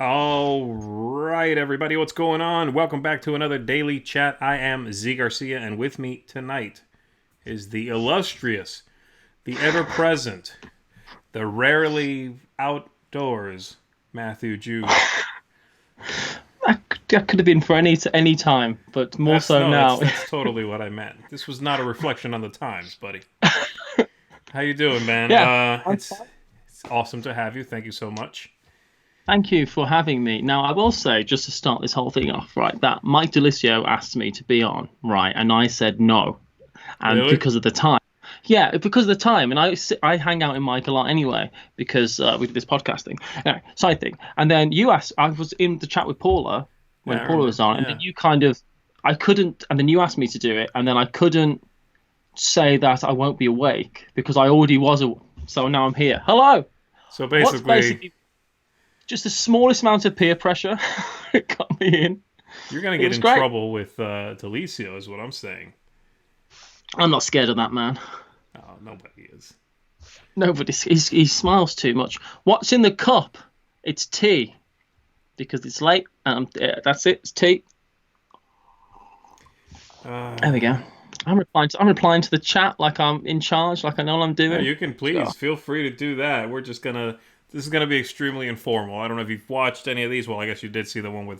All right, everybody, what's going on? Welcome back to another Daily Chat. I am Z Garcia, and with me tonight is the illustrious, the ever-present, the rarely outdoors Matthew Jude. That could have been for any time, but more so now. That's totally what I meant. This was not a reflection on the times, buddy. How you doing, man? Yeah, It's awesome to have you. Thank you so much. Thank you for having me. Now, I will say, just to start this whole thing off, right, that Mike DeLisio asked me to be on, right, and I said no, and Really? because of the time. Yeah, because of the time, and I hang out in Mike a lot anyway because we did this podcasting side thing, and then you asked. I was in the chat with Paula when Yeah, I Paula was on, remember, and then you kind of, I couldn't, and then you asked me to do it, and then I couldn't say that I won't be awake because I already was, so now I'm here. Hello. So What's basically just the smallest amount of peer pressure it got me in. you're going to get in trouble with DeLisio is what I'm saying. I'm not scared of that man. Oh, nobody is. Nobody. He smiles too much. What's in the cup? It's tea. Because it's late. That's it. It's tea. There we go. I'm replying to the chat like I'm in charge, like I know what I'm doing. Yeah, you can please feel free to do that. This is gonna be extremely informal. I don't know if you've watched any of these. Well, I guess you did see the one with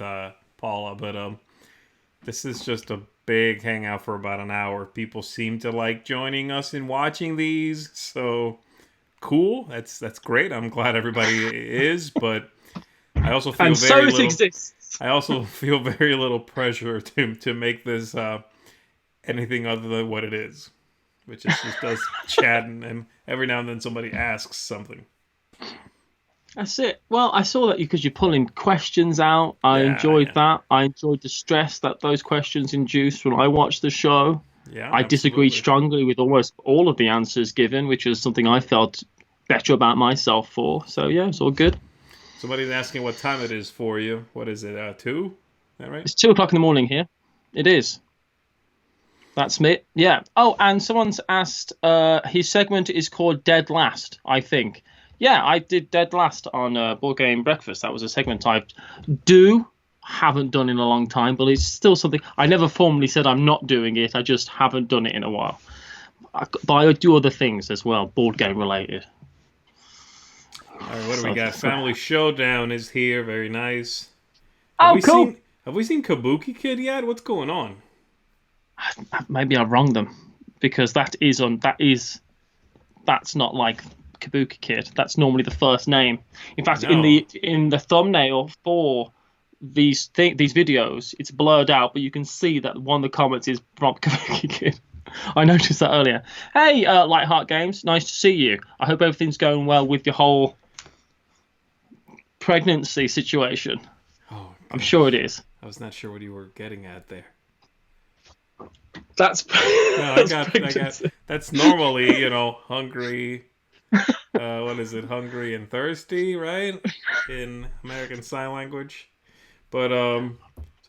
Paula, but this is just a big hangout for about an hour. People seem to like joining us in watching these, so cool. That's great. I'm glad everybody is, but I also feel exists. I also feel very little pressure to make this anything other than what it is, which is just us chatting, and every now and then somebody asks something. That's it. Well, I saw that because you're pulling questions out. I enjoyed that. I enjoyed the stress that those questions induced when I watched the show. Yeah, I disagreed strongly with almost all of the answers given, which is something I felt better about myself for. So yeah, it's all good. Somebody's asking what time it is for you. What is it, 2? Is that right? It's 2:00 in the morning here. It is. That's me. Yeah. Oh, and someone's asked, his segment is called Dead Last, I think. Yeah, I did Dead Last on Board Game Breakfast. That was a segment I haven't done in a long time, but it's still something. I never formally said I'm not doing it. I just haven't done it in a while. But I do other things as well, board game related. All right, what do we got? Family Showdown is here. Very nice. Cool. Have we seen Kabuki Kid yet? What's going on? Maybe I wronged them because that's not like Kabuki Kid. That's normally the first name. In fact, in the thumbnail for these videos, it's blurred out, but you can see that one of the comments is from Kabuki Kid. I noticed that earlier. Hey, Lightheart Games, nice to see you. I hope everything's going well with your whole pregnancy situation. Oh, I'm sure it is. I was not sure what you were getting at there. That's that's normally, hungry. What is it? Hungry and thirsty, right? In American Sign Language. But so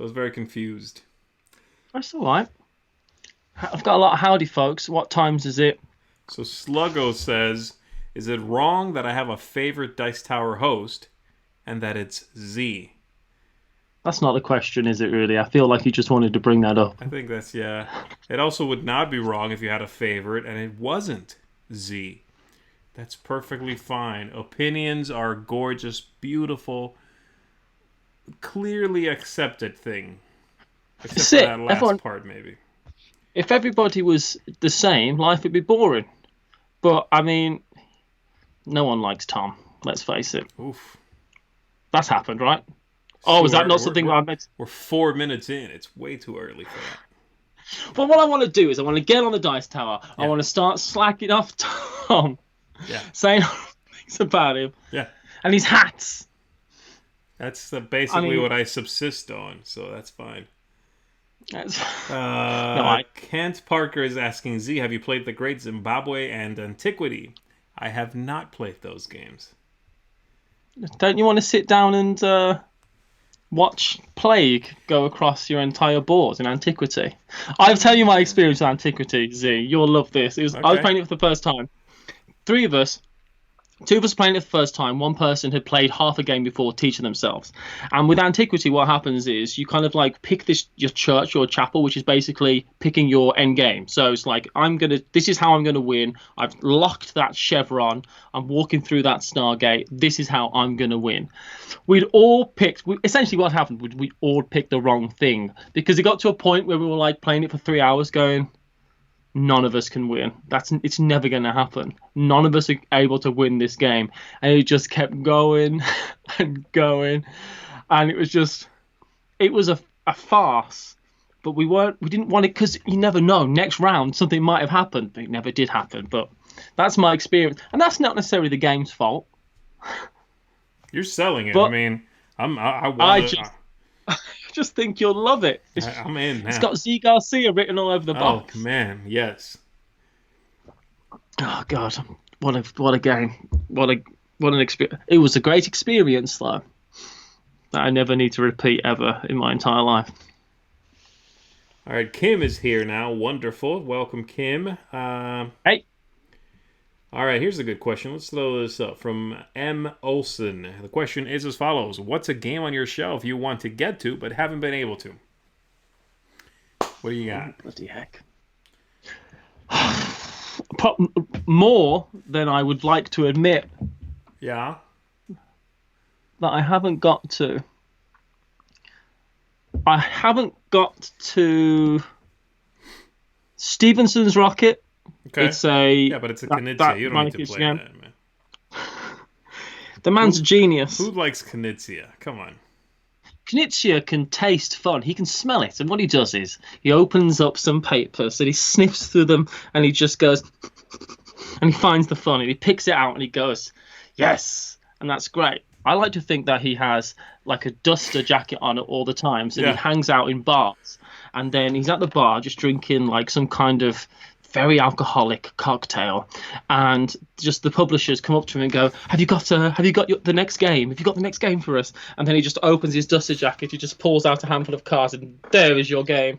I was very confused. That's all right. I've got a lot of howdy folks. What times is it? So Sluggo says, is it wrong that I have a favorite Dice Tower host and that it's Z? That's not the question, is it really? I feel like you just wanted to bring that up. I think that's, yeah. It also would not be wrong if you had a favorite and it wasn't Z. That's perfectly fine. Opinions are gorgeous, beautiful, clearly accepted thing. Except for that last part, maybe. If everybody was the same, life would be boring. But, I mean, no one likes Tom. Let's face it. Oof. That's happened, right? Oh, is that not something I meant? We're 4 minutes in. It's way too early for that. Well, what I want to do is I want to get on the Dice Tower. Yeah. I want to start slacking off Tom. Yeah. Saying things about him. Yeah. And his hats. That's basically what I subsist on, so that's fine. Kent Parker is asking, Z, have you played The Great Zimbabwe and Antiquity? I have not played those games. Don't you want to sit down and watch Plague go across your entire board in Antiquity? I'll tell you my experience with Antiquity, Z. You'll love this. I was playing it for the first time. 3 of us Two of us playing it the first time. One person had played half a game before teaching themselves. And with Antiquity, what happens is you kind of like pick your church or chapel, which is basically picking your end game. So it's like, this is how I'm going to win. I've locked that chevron. I'm walking through that Stargate. This is how I'm going to win. Essentially what happened, we all picked the wrong thing, because it got to a point where we were like playing it for 3 hours going, none of us can win. It's never going to happen. None of us are able to win this game. And it just kept going and going. And it was a farce. But we didn't want it, because you never know. Next round, something might have happened. But it never did happen. But that's my experience. And that's not necessarily the game's fault. You're selling it. But I mean, I just think you'll love it. I'm in now. It's got Z Garcia written all over the box. Oh man, yes. Oh god, what a game! What an experience! It was a great experience, though, that I never need to repeat ever in my entire life. All right, Kim is here now. Wonderful, welcome, Kim. Hey. All right, here's a good question. Let's throw this up from M. Olson. The question is as follows. What's a game on your shelf you want to get to but haven't been able to? What do you got? Bloody heck. More than I would like to admit. Yeah? That I haven't got to. I haven't got to Stevenson's Rocket. Okay. But it's a Knizia. You don't need to play that, man. The man's a genius. Who likes Knizia? Come on. Knizia can taste fun. He can smell it. And what he does is he opens up some papers and he sniffs through them and he just goes and he finds the fun and he picks it out and he goes, yes. And that's great. I like to think that he has like a duster jacket on all the time. So he hangs out in bars and then he's at the bar just drinking like some kind of very alcoholic cocktail, and just the publishers come up to him and go, have you got the next game? Have you got the next game for us? And then he just opens his duster jacket, he just pulls out a handful of cards, and there is your game.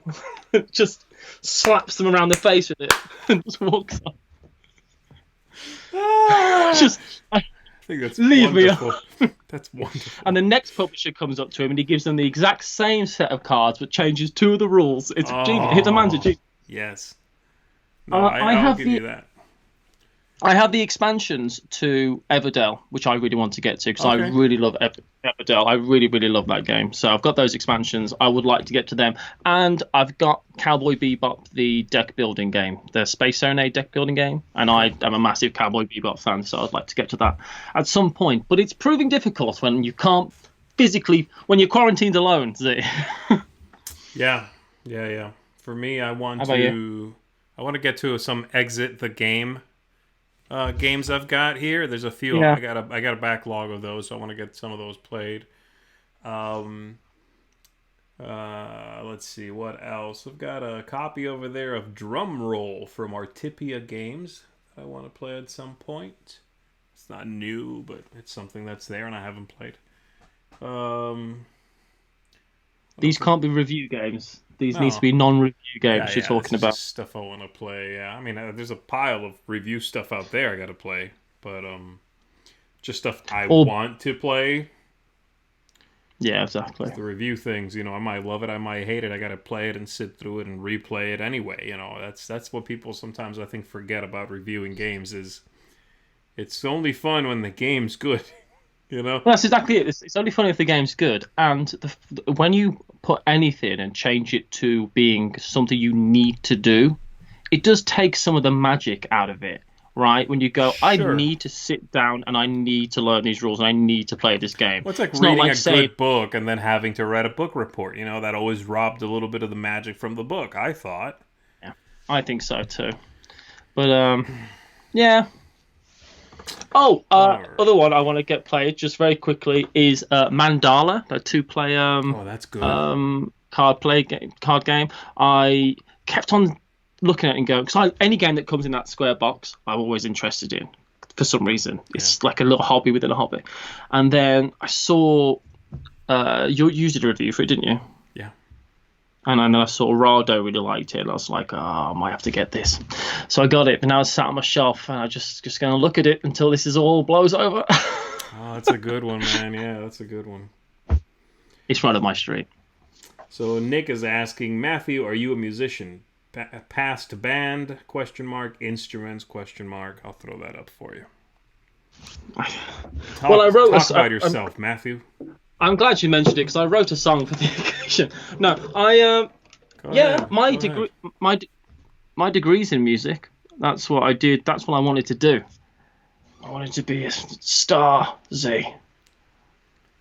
Just slaps them around the face with it and just walks off. I think that's leave wonderful. me alone. That's wonderful. And the next publisher comes up to him and he gives them the exact same set of cards but changes two of the rules. It's genius. The man's a genius. Yes. No, I'll give you that. I have the expansions to Everdell, which I really want to get to because I really love Everdell. I really, really love that game. So I've got those expansions. I would like to get to them. And I've got Cowboy Bebop, the deck building game, the Space Serenade deck building game. And I am a massive Cowboy Bebop fan, so I'd like to get to that at some point. But it's proving difficult when you can't physically, when you're quarantined alone. Yeah. For me, I want to get to some Exit the Game games I've got here. There's a few. Yeah. I got a backlog of those, so I want to get some of those played. Let's see what else. I've got a copy over there of Drum Roll from Artipia Games that I want to play at some point. It's not new, but it's something that's there and I haven't played. These can't be review games. These need to be non-review games you're talking about. Stuff I want to play, yeah. I mean, there's a pile of review stuff out there I got to play. But just stuff I want to play. Yeah, exactly. The review things, I might love it, I might hate it. I got to play it and sit through it and replay it anyway. That's what people sometimes, I think, forget about reviewing games is it's only fun when the game's good. Well, that's exactly it. It's only funny if the game's good. And when you put anything and change it to being something you need to do, it does take some of the magic out of it, right? When you go, I need to sit down and I need to learn these rules and I need to play this game. Well, it's like reading a good book and then having to write a book report. That always robbed a little bit of the magic from the book, I thought. Yeah, I think so too. But, yeah. Other one I want to get played just very quickly is Mandala, the 2-player that's good. card game. I kept on looking at it and going, because any game that comes in that square box, I'm always interested in for some reason. It's like a little hobby within a hobby. And then I saw you did a review for it, didn't you? Yeah. And then I saw Rado really liked it, and I was like, oh, I might have to get this. So I got it, but now it's sat on my shelf, and I'm just going to look at it until this is all blows over. Oh, that's a good one, man. Yeah, that's a good one. It's right up my street. So Nick is asking, Matthew, are you a musician? Past band? Question mark. Instruments? Question mark. I'll throw that up for you. Well, I wrote talk about yourself, Matthew. I'm glad you mentioned it because I wrote a song for the occasion. No, I my degree's in music. That's what I did. That's what I wanted to do. I wanted to be a star, Z.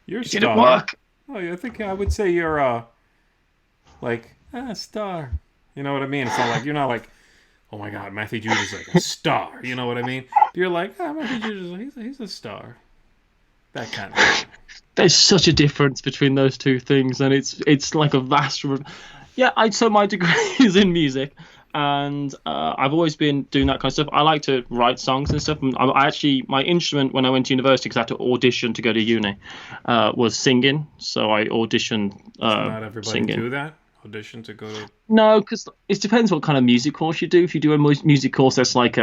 You're a star. Didn't work. Oh, I think I would say you're a star. You know what I mean? It's not like you're not like, oh my God, Matthew Jude is like a star. You know what I mean? You're like, Matthew Jude is he's a star. That kind of thing. There's such a difference between those two things, and it's like a vast. Yeah, so my degree is in music, and I've always been doing that kind of stuff. I like to write songs and stuff. And I actually, my instrument when I went to university, because I had to audition to go to uni, was singing. So I auditioned. Not everybody singing. do that. Audition to go to. No, because it depends what kind of music course you do. If you do a music course that's like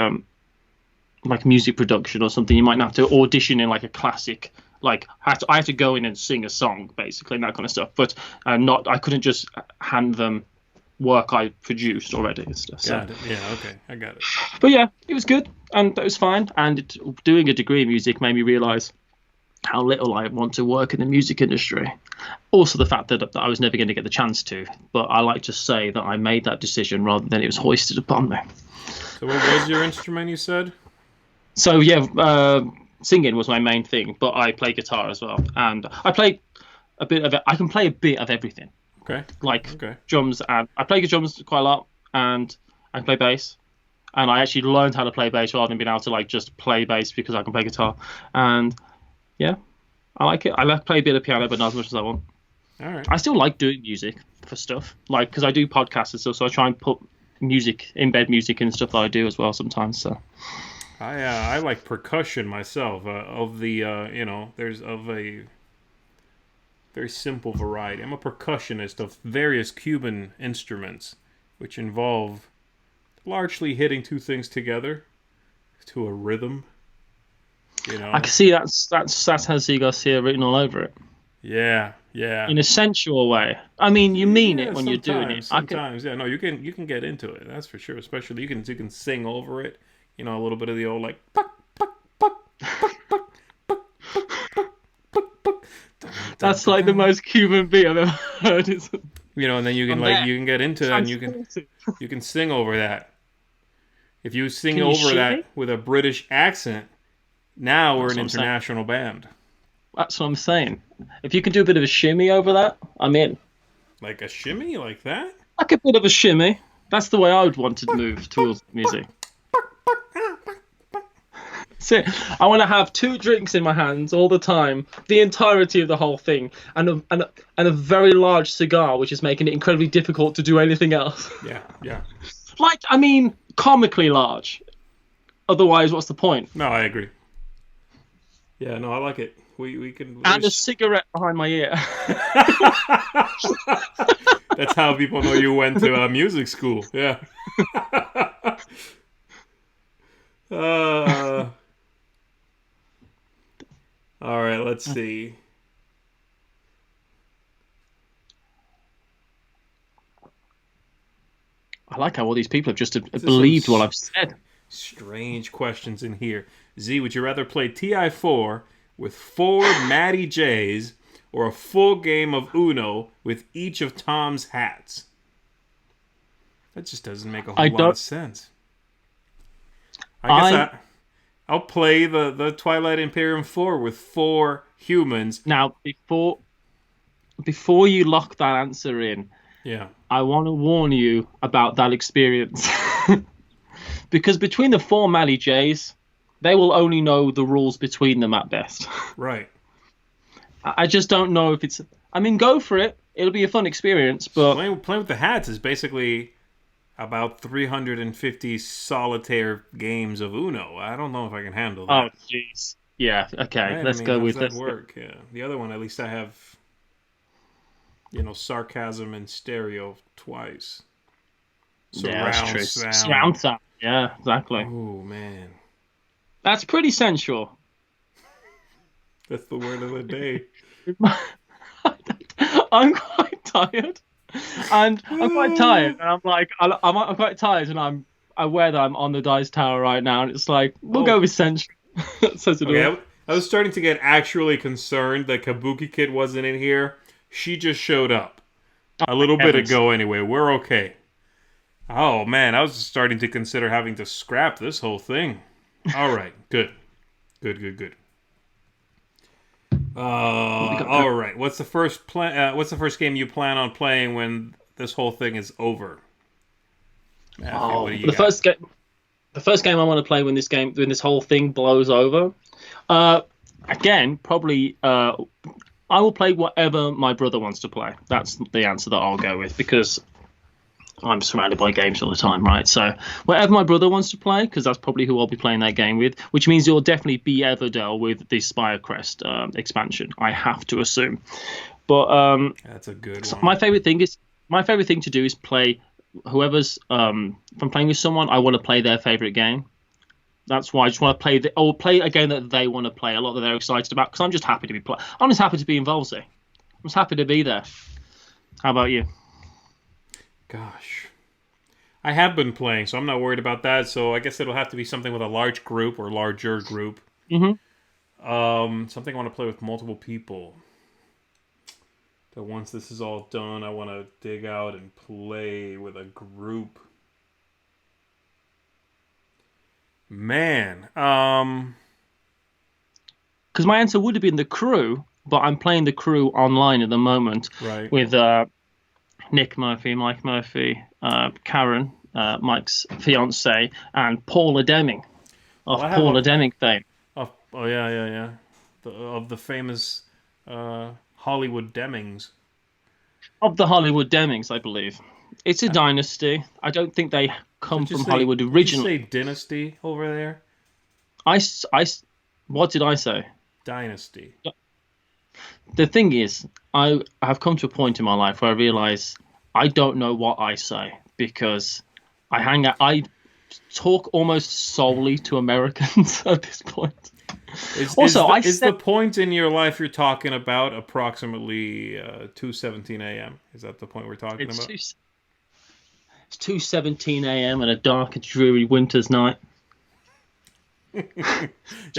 music production or something, you might have to audition in like a classic. Like I had to go in and sing a song basically and that kind of stuff. But I couldn't just hand them work I produced already and stuff. So. Got it. Yeah, okay, I got it. But yeah, it was good and that was fine. And doing a degree in music made me realise how little I want to work in the music industry. Also the fact that I was never going to get the chance to. But I like to say that I made that decision rather than it was hoisted upon me. So what was your instrument you said? So yeah, singing was my main thing, but I play guitar as well. And I play a bit of it. I can play a bit of everything. Okay. Drums, and I play drums quite a lot, and I play bass. And I actually learned how to play bass rather than being able to like just play bass because I can play guitar. And yeah, I like it. I like to play a bit of piano, but not as much as I want. All right. I still like doing music for stuff, like because I do podcasts and stuff, so I try and put embed music in stuff that I do as well sometimes. So. I like percussion myself. There's of a very simple variety. I'm a percussionist of various Cuban instruments, which involve largely hitting two things together to a rhythm. You know, I can see that's Hansi Garcia written all over it. Yeah. In a sensual way. I mean, you mean it when you're doing it. Sometimes, yeah. No, you can get into it. That's for sure. Especially you can sing over it. You know, a little bit of the old like. That's like the most Cuban beat I've ever heard. You know, and then you can get into it and you can sing over that. If you sing over that with a British accent, now we're an international band. That's what I'm saying. If you can do a bit of a shimmy over that, I'm in. Like a shimmy like that? Like a bit of a shimmy. That's the way I would want to move towards music. So I want to have 2 drinks in my hands all the time, the entirety of the whole thing, and a very large cigar, which is making it incredibly difficult to do anything else. Yeah. Like, I mean, comically large. Otherwise, what's the point? No, I agree. Yeah, no, I like it. We can. And a cigarette behind my ear. That's how people know you went to music school. Yeah. All right, let's see. I like how all these people have just believed what I've said. Strange questions in here. Z, would you rather play TI4 with 4 Matty J's or a full game of Uno with each of Tom's hats? That just doesn't make a whole lot of sense. I guess I'll play the Twilight Imperium 4 with 4 humans. Now, before you lock that answer in, yeah, I want to warn you about that experience. Because between the 4 Mally J's, they will only know the rules between them at best. Right. I just don't know if it's... I mean, go for it. It'll be a fun experience, but... Playing with the hats is basically about 350 solitaire games of Uno. I don't know if I can handle that. Oh, jeez. Yeah, okay. Right? Let's go with that this. Work? Yeah. The other one, at least I have... sarcasm in stereo twice. Yeah, that's Surround true. sound. Surround sound. Yeah, exactly. Oh man, That's pretty sensual. that's the word of the day. I'm quite tired, and I'm quite tired, and I'm like, I'm quite tired, and I'm aware that I'm on the dice tower right now, and it's like we'll go Oh, with sensual. So to do okay. it. I was starting to get actually concerned that Kabuki Kid wasn't in here. She just showed up a little bit Heavens. ago. Anyway, we're okay. Oh man, I was starting to consider having to scrap this whole thing. All right, good, good, good, good. What we got now? All right. What's the first plan? What's the first game you plan on playing when this whole thing is over? Matthew, what Oh, do you got? the first game I want to play when this whole thing blows over. Uh, Again, probably I will play whatever my brother wants to play. That's the answer that I'll go with because I'm surrounded by games all the time, right? So whatever my brother wants to play, because that's probably who I'll be playing that game with, which means it'll definitely be Everdell with the Spirecrest expansion. I have to assume. But That's a good so one. my favorite thing to do is play whoever's if I'm playing with someone, I want to play their favorite game. That's why I just want to play or play a game that they want to play, a lot that they're excited about. Because I'm just happy to be I'm just happy to be involved. I'm just happy to be there. How about you? Gosh. I have been playing, so I'm not worried about that. So I guess it'll have to be something with a large group or larger group. Mm-hmm. Something I want to play with multiple people. But once this is all done, I want to dig out and play with a group. Man, Because my answer would have been The Crew, but I'm playing The Crew online at the moment right. with Nick Murphy, Mike Murphy, Karen, Mike's fiance, and Paula Deming of Paula Deming fame. Oh yeah. Of the famous Hollywood Demings. Of the Hollywood Demings, I believe. It's a dynasty. I don't think they come from Hollywood originally. Did you say dynasty over there? What did I say? Dynasty. The thing is, I have come to a point in my life where I realize I don't know what I say because I talk almost solely to Americans at this point. Is the point in your life you're talking about approximately 2:17 a.m.? Is that the point we're talking about? It's 2:17 a.m. on a dark and dreary winter's night. You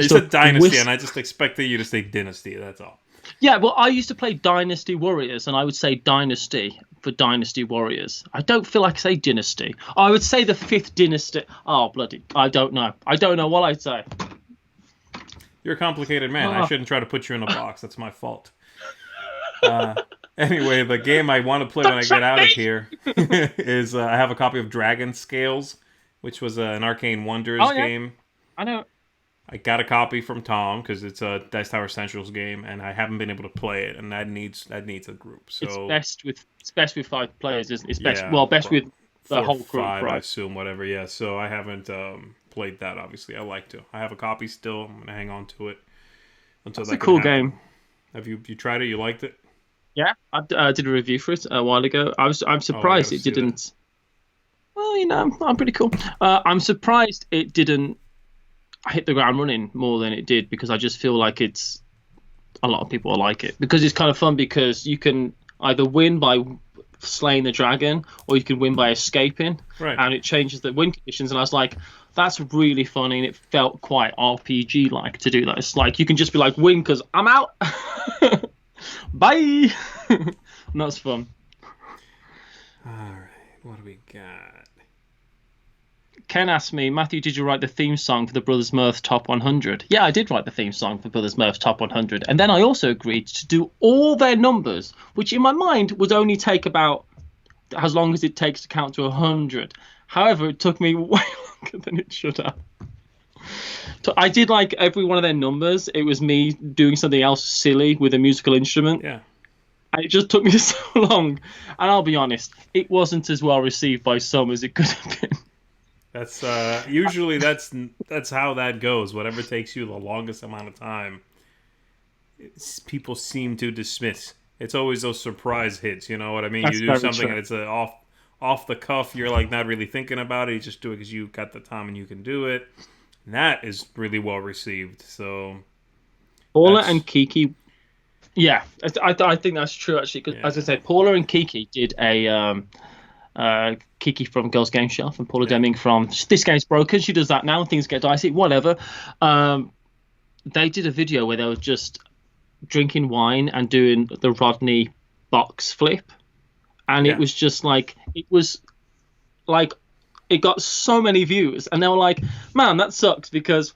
said dynasty, and I just expected you to say dynasty. That's all. Yeah, well, I used to play Dynasty Warriors, and I would say Dynasty for Dynasty Warriors. I don't feel like I say Dynasty. I would say the fifth Dynasty. Oh, bloody! I don't know. I don't know what I'd say. You're a complicated man. I shouldn't try to put you in a box. That's my fault. Anyway, the game I want to play when I get out of here is I have a copy of Dragon Scales, which was an Arcane Wonders game. I know. I got a copy from Tom because it's a Dice Tower Essentials game, and I haven't been able to play it, and that needs a group. So it's best with 5 players. It's best yeah, best with the whole group, 5, right? I assume, whatever. Yeah. So I haven't played that. Obviously, I like to. I have a copy still. I'm gonna hang on to it until It's that a cool can happen. game. Have you tried it? You liked it? Yeah, I did a review for it a while ago. I'm surprised it didn't. That. Well, I'm pretty cool. I'm surprised it didn't hit the ground running more than it did because I just feel like it's a lot of people like it because it's kind of fun because you can either win by slaying the dragon or you can win by escaping, Right. and it changes the win conditions. And I was like, that's really funny, and it felt quite RPG like to do that. It's like you can just be like, win because I'm out. Bye. And that's fun. All right. What do we got? Ken asked me, Matthew, did you write the theme song for the Brothers Mirth Top 100? Yeah, I did write the theme song for Brothers Mirth Top 100. And then I also agreed to do all their numbers, which in my mind would only take about as long as it takes to count to 100. However, it took me way longer than it should have. So I did like every one of their numbers. It was me doing something else silly with a musical instrument. Yeah. And it just took me so long. And I'll be honest, it wasn't as well received by some as it could have been. That's usually that's how that goes. Whatever takes you the longest amount of time, people seem to dismiss. it's always those surprise hits. You know what I mean? That's You do very something true. and it's off the cuff. You're like not really thinking about it. You just do it because you got the time and you can do it. And that is really well received. So Paula that's and Kiki. Yeah, I think that's true actually. Because as I yeah, said, Paula and Kiki did a Kiki from Girls Game Shelf and Paula yeah, Deming from This Game's Broken. She does that now. Things get dicey. Whatever. They did a video where they were just drinking wine and doing the Rodney box flip, and it yeah. was just like it got so many views, and they were like, "Man, that sucks," because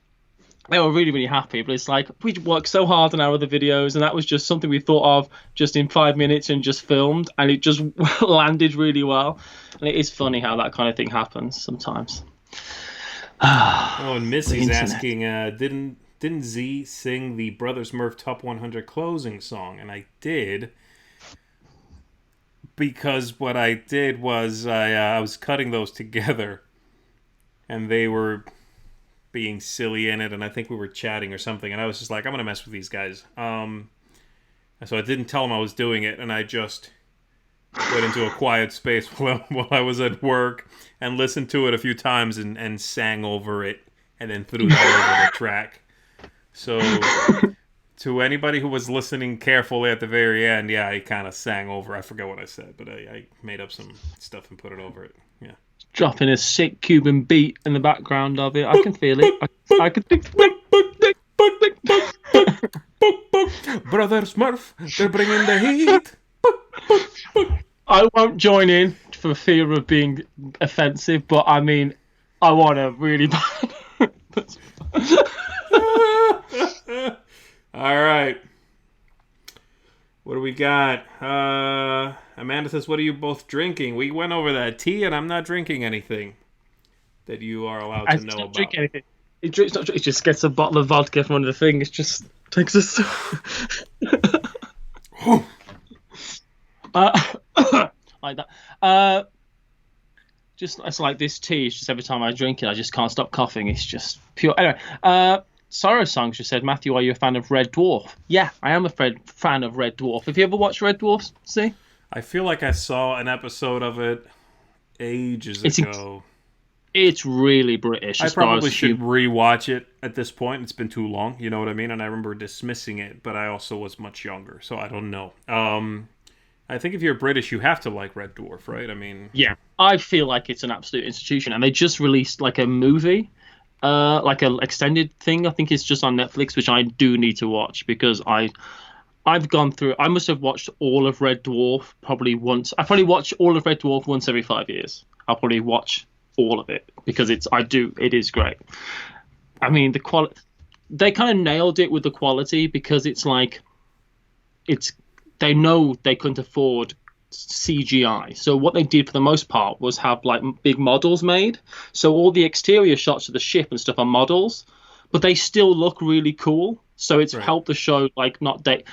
they were really, really happy. But it's like we worked so hard on our other videos, and that was just something we thought of just in 5 minutes and just filmed, and it just landed really well. And it is funny how that kind of thing happens sometimes. Oh, and The Missy's internet. asking, didn't Z sing the Brothers Murph Top 100 closing song? And I did, because what I did was I was cutting those together, and they were being silly in it, and I think we were chatting or something, and I was just like, I'm gonna mess with these guys. And so I didn't tell them I was doing it, and I just went into a quiet space while I was at work and listened to it a few times and sang over it, and then threw that over the track. So to anybody who was listening carefully at the very end, yeah, I kind of sang over. I forgot what I said, but I made up some stuff and put it over it. Yeah. Dropping a sick Cuban beat in the background of it. I can feel it. I can think. Brother Smurf, they're bringing the heat. I won't join in for fear of being offensive, but I mean, I want to really bad. All right. What do we got? Amanda says, what are you both drinking? We went over that tea, and I'm not drinking anything that you are allowed I to know don't drink about. anything. He drinks not. He just gets a bottle of vodka from under the thing. It's just takes us. uh, like that. Just it's like this tea. It's just every time I drink it, I just can't stop coughing. It's just pure. Anyway, Sorrow Songs just said, Matthew, are you a fan of Red Dwarf? Yeah, I am a fan of Red Dwarf. Have you ever watched Red Dwarf? See? I feel like I saw an episode of it ages It's ago. it's really British I as far probably as should humor. rewatch it at this point. It's been too long, you know what I mean? And I remember dismissing it, but I also was much younger, so I don't know. I think if you're British, you have to like Red Dwarf, right? I mean, Yeah, I feel like it's an absolute institution, and they just released like a movie, like an extended thing. I think it's just on Netflix, which I do need to watch because I've gone through. I must have watched all of Red Dwarf probably once. I probably watch all of Red Dwarf once every 5 years. I'll probably watch all of it because it is great. I mean the quality. They kind of nailed it with the quality because it's like it's they know they couldn't afford CGI. So what they did for the most part was have like big models made. So all the exterior shots of the ship and stuff are models, but they still look really cool. So it's right. helped the show like not date.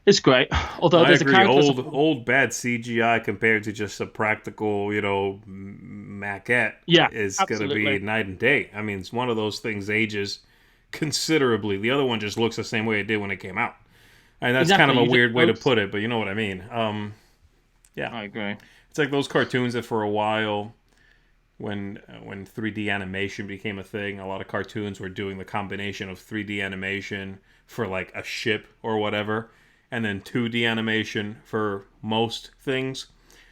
It's great. Although I there's a agree. character. Old bad CGI compared to just a practical, maquette Yeah, is going to be absolutely. night and day. I mean, it's one of those things ages considerably. The other one just looks the same way it did when it came out. And that's kind of Exactly. a You don't weird way to notice. put it, but you know what I mean. Yeah, I agree. it's like those cartoons that for a while, when 3D animation became a thing, a lot of cartoons were doing the combination of 3D animation for like a ship or whatever, and then 2D animation for most things.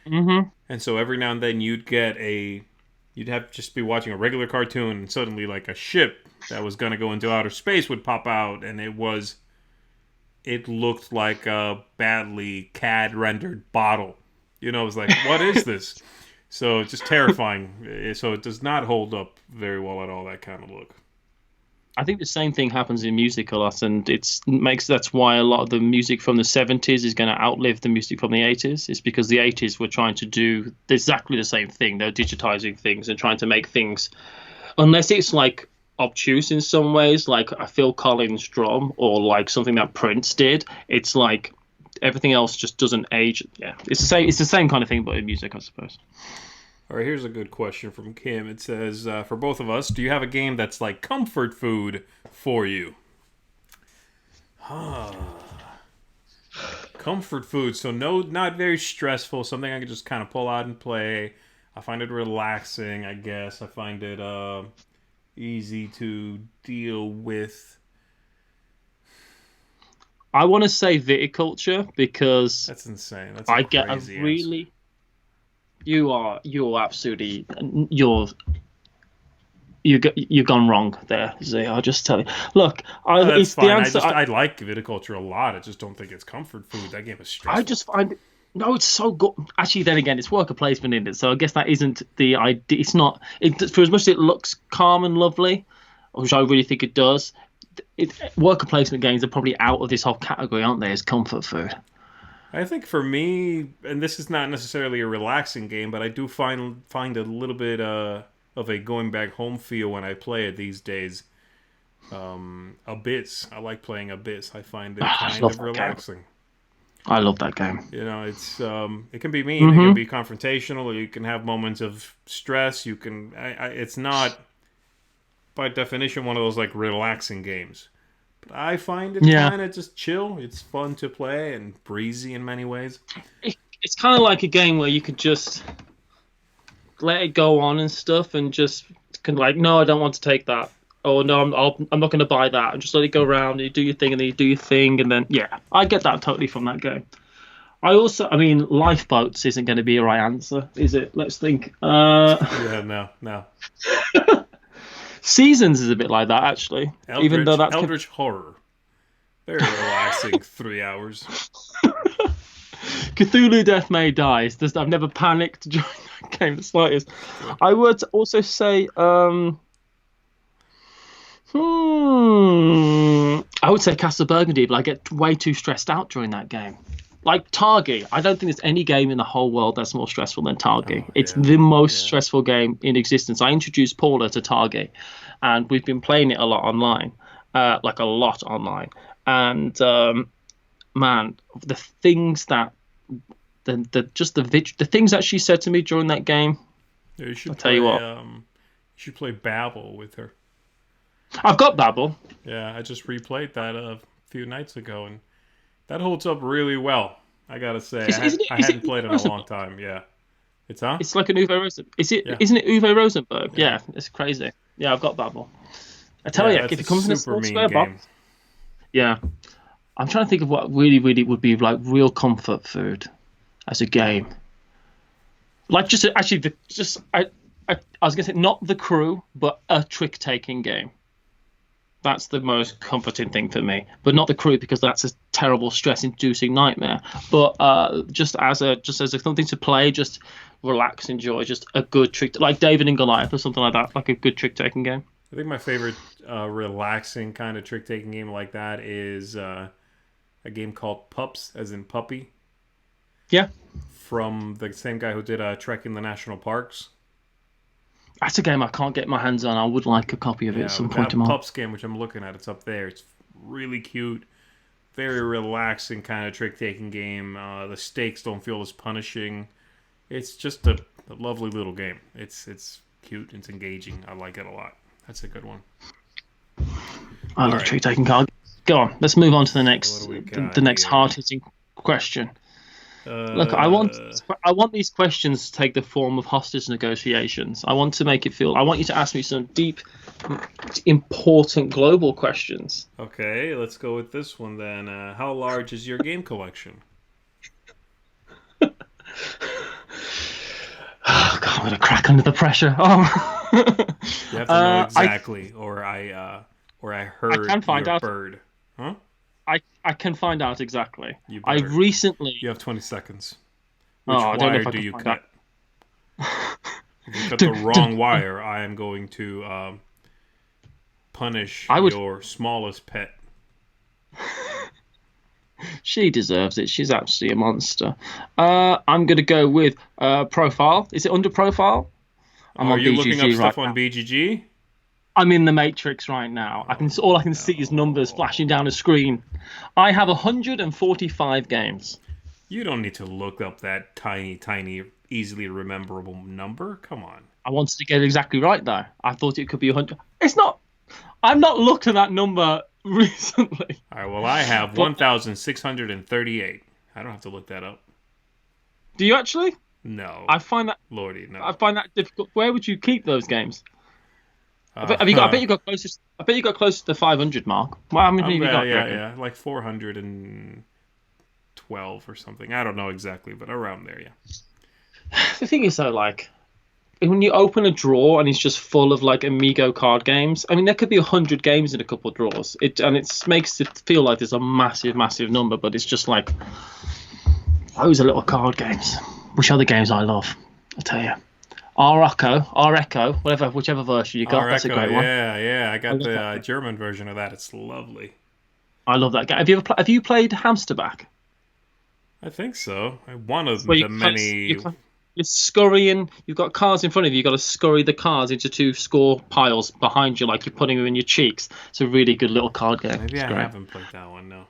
Mm-hmm. And so every now and then you'd have to just be watching a regular cartoon, and suddenly like a ship that was going to go into outer space would pop out, and it looked like a badly CAD rendered bottle. It was like, what is this? So it's just terrifying. So it does not hold up very well at all, that kind of look. I think the same thing happens in music a lot, and that's why a lot of the music from the 70s is going to outlive the music from the 80s. It's because the 80s were trying to do exactly the same thing. They're digitizing things and trying to make things, unless it's like obtuse in some ways, like a Phil Collins drum or like something that Prince did. It's like everything else just doesn't age. Yeah, it's the same. It's the same kind of thing, but in music, I suppose. All right, here's a good question from Kim. It says, for both of us, do you have a game that's like comfort food for you? Comfort food, so no, not very stressful. Something I can just kind of pull out and play. I find it relaxing, I guess. I find it easy to deal with. I want to say viticulture because That's insane. That's I a get a crazy really. answer. You're absolutely you've gone wrong there, Z. I'll just tell you. Look, No, that's it's the fine. answer. I like viticulture a lot. I just don't think it's comfort food. That game is I stressful. just find it. No, it's so good. Actually, then again, it's worker placement in it, so I guess that isn't the idea. It's not. For as much as it looks calm and lovely, which I really think it does. Worker placement games are probably out of this whole category, aren't they? As comfort food. I think for me, and this is not necessarily a relaxing game, but I do find a little bit of a going back home feel when I play it these days. Abyss. I like playing Abyss. I find it kind of relaxing. I love that game. You know, it's it can be mean, it can be confrontational, or you can have moments of stress. You can, it's not by definition one of those like relaxing games, but I find it kind of just chill. It's fun to play and breezy in many ways. It's kind of like a game where you could just let it go on and stuff, and just kind of like, no, I don't want to take that. Oh no, I'm not going to buy that. And just let it go around. And you do your thing, and then you do your thing, and then I get that totally from that game. I mean, lifeboats isn't going to be a right answer, is it? Let's think. Yeah, no. Seasons is a bit like that, actually. Even though that's Eldritch Horror, very relaxing. 3 hours. Cthulhu Death May Die. I've never panicked during that game the slightest. I would also say. I would say Castle Burgundy, but I get way too stressed out during that game. Like Targi, I don't think there's any game in the whole world that's more stressful than Targi. It's the most stressful game in existence. I introduced Paula to Targi, and we've been playing it a lot online, And man, the things that the things that she said to me during that game. Yeah, you should tell you what. You should play Babel with her. I've got Babel. Yeah, I just replayed that a few nights ago, and that holds up really well. I gotta say, I hadn't played it in a long time. Yeah, it's like an Uwe Rosenberg. Isn't it Uwe Rosenberg? Yeah, it's crazy. Yeah, I've got Babel. I tell you, if it comes in a small square box. Yeah, I'm trying to think of what really would be like real comfort food as a game. Like I was gonna say not The Crew, but a trick taking game. That's the most comforting thing for me, but not The Crew because that's a terrible stress-inducing nightmare. But just as something to play, just relax, enjoy, just a good trick, like David and Goliath or something like that, like a good trick-taking game. I think my favorite relaxing kind of trick-taking game like that is a game called Pups, as in puppy. Yeah. From the same guy who did Trek in the National Parks. That's a game I can't get my hands on. I would like a copy of it at some point tomorrow. Pups game, which I'm looking at, it's up there. It's really cute, very relaxing kind of trick-taking game. The stakes don't feel as punishing. It's just a lovely little game. It's cute. It's engaging. I like it a lot. That's a good one. I love trick-taking card. Go on. Let's move on to the next hard-hitting question. Look, I want these questions to take the form of hostage negotiations. I want to make it feel. I want you to ask me some deep, important global questions. Okay, let's go with this one then. How large is your game collection? Oh God, I'm gonna crack under the pressure. Oh. You have to know exactly, or I heard I can find your out. Bird. Huh? I can find out exactly. You have 20 seconds. Which wire do you cut? If you cut the wrong wire, I am going to punish your smallest pet. She deserves it. She's absolutely a monster. I'm going to go with profile. Is it under profile? Are you looking up stuff on BGG? I'm in the Matrix right now. All I can see is numbers flashing down a screen. I have 145 games. You don't need to look up that tiny, easily rememberable number. Come on. I wanted to get it exactly right, though. I thought it could be 100. It's not. I've not looked at that number recently. All right, well, I have 1,638. I don't have to look that up. Do you actually? No. I find that Lordy, no. I find that difficult. Where would you keep those games? Uh, Have you got? I bet you got closest. I bet you got close to the 500 mark. Well, how many have you got? Do you reckon? yeah, like 412 or something. I don't know exactly, but around there, yeah. The thing is, though, like when you open a drawer and it's just full of like Amigo card games. I mean, there could be 100 games in a couple of drawers. It makes it feel like there's a massive, massive number, but it's just like those are little card games. Which are the games I love? I'll tell you. R Echo, whichever version you got. That's a great one. Yeah. I got the German version of that. It's lovely. I love that game. Have you played Hamsterback? I think so. One of the many. You're scurrying. You've got cards in front of you. You've got to scurry the cards into two score piles behind you, like you're putting them in your cheeks. It's a really good little card game. Maybe I haven't played that one. No.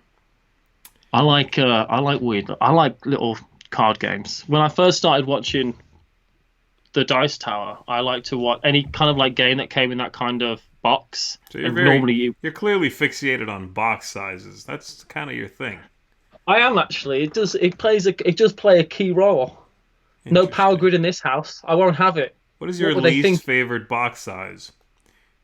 I like weird. I like little card games. When I first started watching the Dice Tower, I like to watch any kind of like game that came in that kind of box. So you're clearly fixated on box sizes. That's kind of your thing. I am actually. It does play a key role. No power grid in this house. I won't have it. What is your least favorite box size?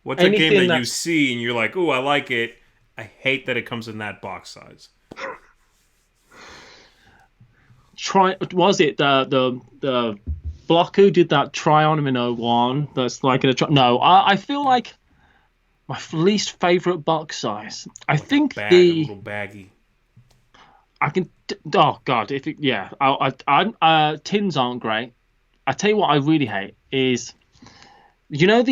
What's a game that you see and you're like, "Ooh, I like it. I hate that it comes in that box size." Was it the Block who did that Tryon in 01? That's like no. I feel like my least favorite box size. I think a little baggy. I can. Oh God! Tins aren't great. I tell you what, I really hate is, you know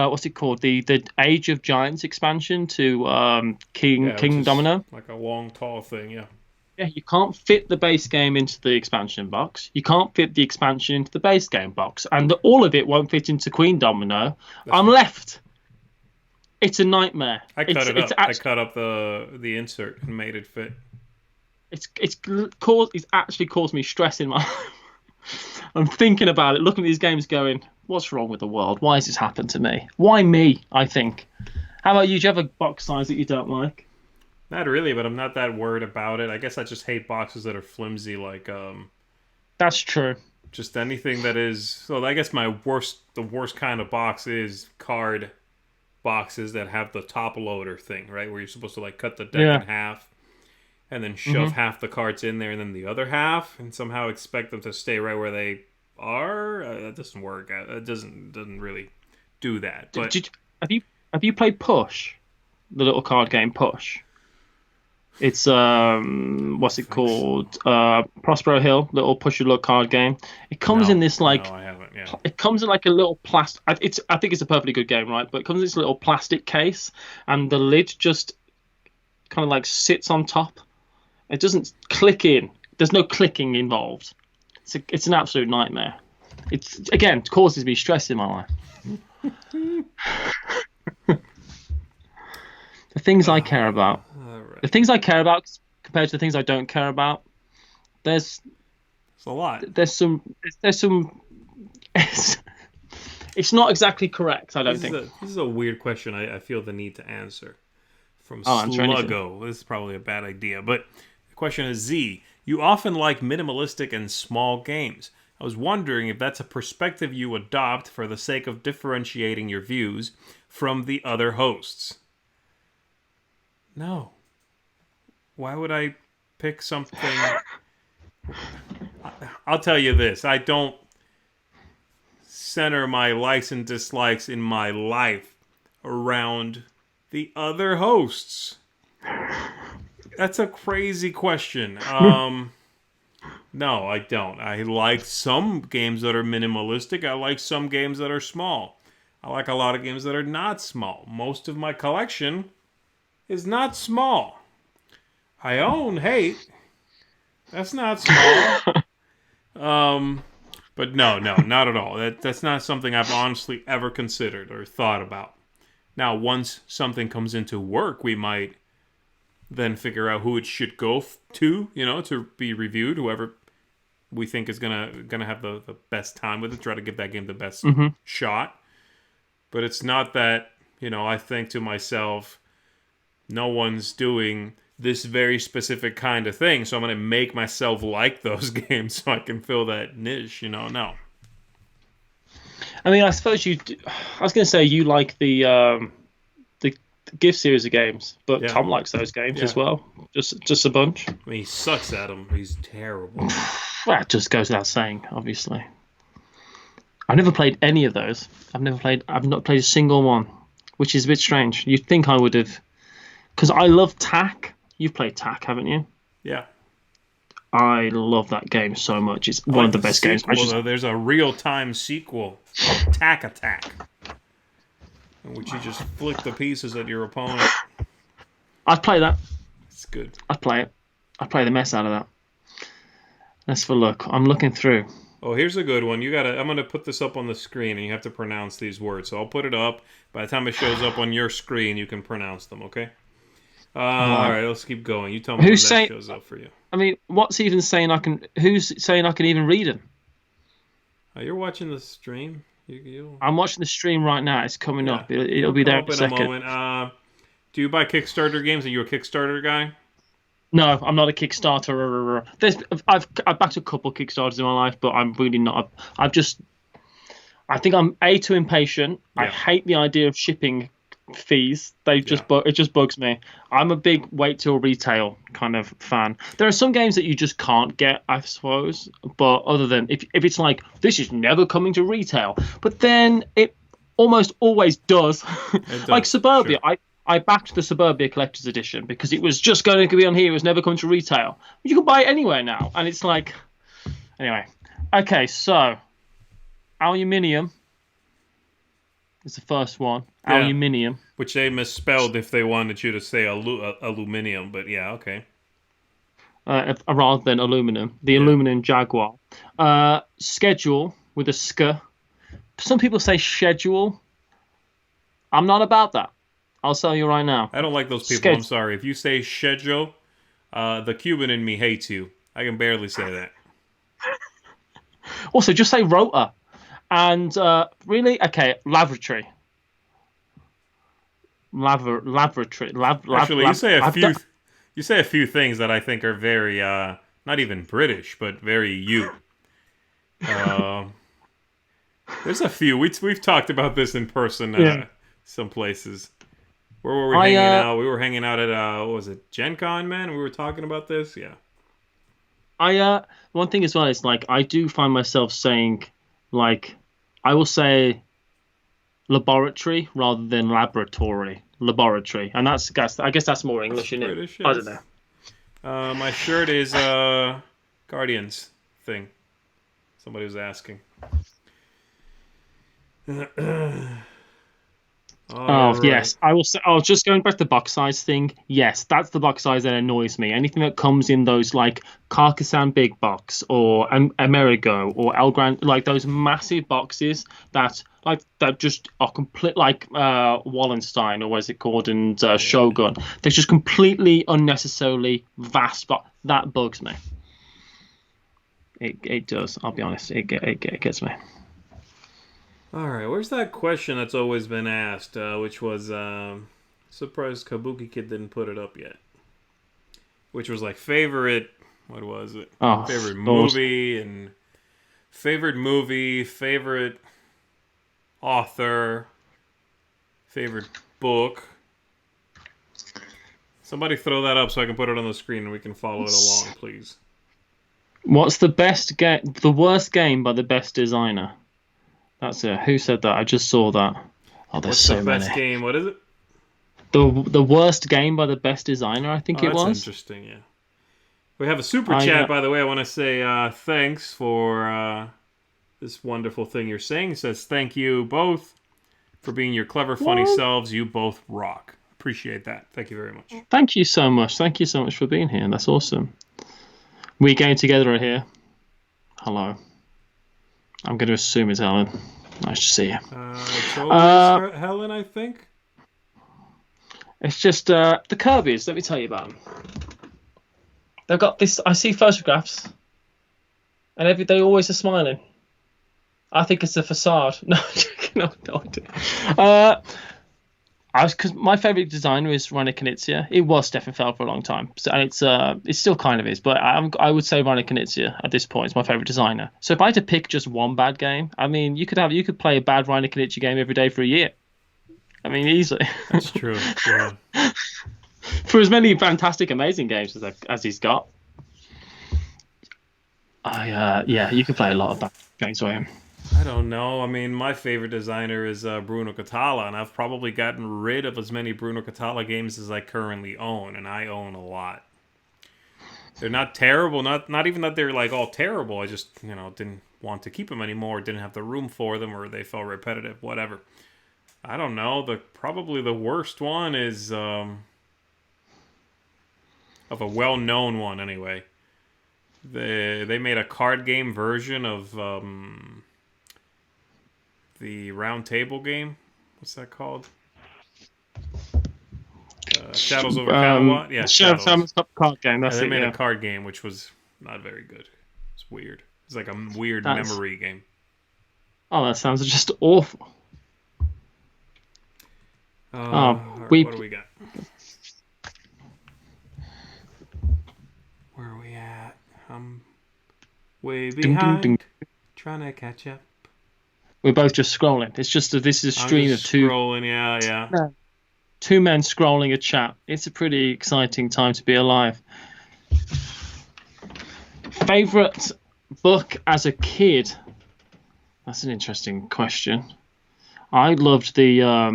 what's it called? The Age of Giants expansion to King Domino. Like a long, tall thing, yeah. Yeah, you can't fit the base game into the expansion box. You can't fit the expansion into the base game box, and all of it won't fit into Queen Domino. I'm left. It's a nightmare. I cut up the insert and made it fit. It's actually caused me stress in my life. I'm thinking about it, looking at these games, going, "What's wrong with the world? Why has this happened to me? Why me?" I think. How about you? Do you have a box size that you don't like? Not really, but I'm not that worried about it. I guess I just hate boxes that are flimsy, like That's true. Just anything that is. So I guess the worst kind of box is card boxes that have the top loader thing, right? Where you're supposed to like cut the deck in half, and then shove half the cards in there, and then the other half, and somehow expect them to stay right where they are. That doesn't work. It doesn't really do that. But have you played Push, the little card game Push? It's what's it called? Prospero Hill, little push your luck card game. It comes in this like. No, I haven't. Yeah. It comes in like a little plastic. I think it's a perfectly good game, right? But it comes in this little plastic case, and the lid just kind of like sits on top. It doesn't click in. There's no clicking involved. It's an absolute nightmare. It causes me stress in my life. The things I care about. Right. The things I care about compared to the things I don't care about. There's a lot. There's some. It's not exactly correct. I don't think. This is a weird question. I feel the need to answer. From Sluggo. This is probably a bad idea, but the question is Z. You often like minimalistic and small games. I was wondering if that's a perspective you adopt for the sake of differentiating your views from the other hosts. No. Why would I pick something? I'll tell you this. I don't center my likes and dislikes in my life around the other hosts. That's a crazy question. No, I don't. I like some games that are minimalistic. I like some games that are small. I like a lot of games that are not small. Most of my collection is not small. I own Hate. That's not small. But no, not at all. That's not something I've honestly ever considered or thought about. Now, once something comes into work, we might then figure out who it should go to, to be reviewed. Whoever we think is gonna have the best time with it. Try to give that game the best shot. But it's not that, I think to myself, no one's doing this very specific kind of thing, so I'm going to make myself like those games so I can fill that niche, No. I mean, I suppose you. I was going to say you like the gift series of games, but Yeah. Tom likes those games Yeah. as well. Just a bunch. I mean, he sucks at them. He's terrible. That just goes without saying, obviously. I've never played any of those. I've not played a single one, which is a bit strange. You'd think I would have, because I love Tak. You've played Tak, haven't you? Yeah. I love that game so much. It's one of the best games. Though, there's a real-time sequel, Tak Attack, in which you just flick the pieces at your opponent. I'd play that. It's good. I'd play it. I'd play the mess out of that. Let's have a look. I'm looking through. Oh, here's a good one. I'm going to put this up on the screen, and you have to pronounce these words. So I'll put it up. By the time it shows up on your screen, you can pronounce them, okay? All right, let's keep going. You tell me when that shows up for you. I mean, what's even saying I can... Who's saying I can even read them? You're watching the stream? I'm watching the stream right now. It's coming up. It'll be there in a second. Moment. Do you buy Kickstarter games? Are you a Kickstarter guy? No, I'm not a Kickstarter. I've backed a couple Kickstarters in my life, but I'm really not. I think I'm too impatient. Yeah. I hate the idea of shipping fees. It just bugs me. I'm a big wait till retail kind of fan. There are some games that you just can't get, I suppose. But other than if it's like this is never coming to retail, but then it almost always does. Like Suburbia, sure. I backed the Suburbia Collector's Edition because it was just going to be on here. It was never coming to retail. You can buy it anywhere now. And it's like... Anyway. Okay, so... Aluminium is the first one. Yeah. Aluminium. Which they misspelled if they wanted you to say aluminium. But yeah, okay. Rather than aluminum. The aluminum Jaguar. Schedule with a sk. Some people say schedule. I'm not about that. I'll tell you right now. I don't like those people. I'm sorry. If you say schedule, the Cuban in me hates you. I can barely say that. Also, just say rota. And really, okay, lavatory. Lavatory. Actually, you say a few things that I think are very not even British, but very you. There's a few. We've talked about this in person. Some places. Where were we hanging out? We were hanging out at what was it, Gen Con, man? We were talking about this. Yeah. One thing as well is like I do find myself saying like I will say laboratory rather than laboratory. Laboratory, and I guess that's more English, isn't it? British, yes. I don't know. My shirt is Guardians thing. Somebody was asking. Right. Yes, I will say. Oh, just going back to the box size thing. Yes, that's the box size that annoys me. Anything that comes in those like Carcassonne big box or Amerigo or El Gran, like those massive boxes that just are complete, like Wallenstein or what is it called, and Shogun. They're just completely unnecessarily vast. But that bugs me. It does. I'll be honest. It gets me. All right, where's that question that's always been asked, which was, surprised Kabuki Kid didn't put it up yet, which was like favorite, what was it? Favorite movie, favorite author, favorite book. Somebody throw that up so I can put it on the screen and we can follow it along, please. What's the best game? The worst game by the best designer? That's it. Who said that? I just saw that. Oh, there's so many. What's the best game? What is it? The worst game by the best designer, I think it was. That's interesting, yeah. We have a super chat, by the way. I want to say thanks for this wonderful thing you're saying. It says, thank you both for being your clever, funny selves. You both rock. Appreciate that. Thank you very much. Thank you so much. Thank you so much for being here. That's awesome. We getting together here. Hello. I'm going to assume it's Helen. Nice to see you. Helen, I think. It's just the Kirby's. Let me tell you about them. They've got this. I see photographs, and they always are smiling. I think it's a facade. No, no, I do. because my favorite designer is Rainer Knizia. It was Stefan Feld for a long time, so, and it still kind of is. But I would say Rainer Knizia at this point is my favorite designer. So if I had to pick just one bad game, I mean, you could play a bad Rainer Knizia game every day for a year. I mean, easily. That's true. Yeah. For as many fantastic, amazing games as he's got, yeah, you could play a lot of bad games for him. I don't know. I mean, my favorite designer is Bruno Catala, and I've probably gotten rid of as many Bruno Catala games as I currently own, and I own a lot. They're not terrible, not even that they're like all terrible. I just didn't want to keep them anymore, didn't have the room for them, or they felt repetitive, whatever. I don't know. Probably the worst one is of a well-known one anyway. They made a card game version of the round table game. What's that called? Shadows over Camelot? Yeah, Shadows card game. That's they made a card game which was not very good. It's weird. It's like a weird memory game. Oh, that sounds just awful. What do we got? Where are we at? I'm way behind. Trying to catch up. We're both just scrolling. It's just this is a stream of two. Scrolling, yeah. Two men scrolling a chat. It's a pretty exciting time to be alive. Favorite book as a kid? That's an interesting question. I loved there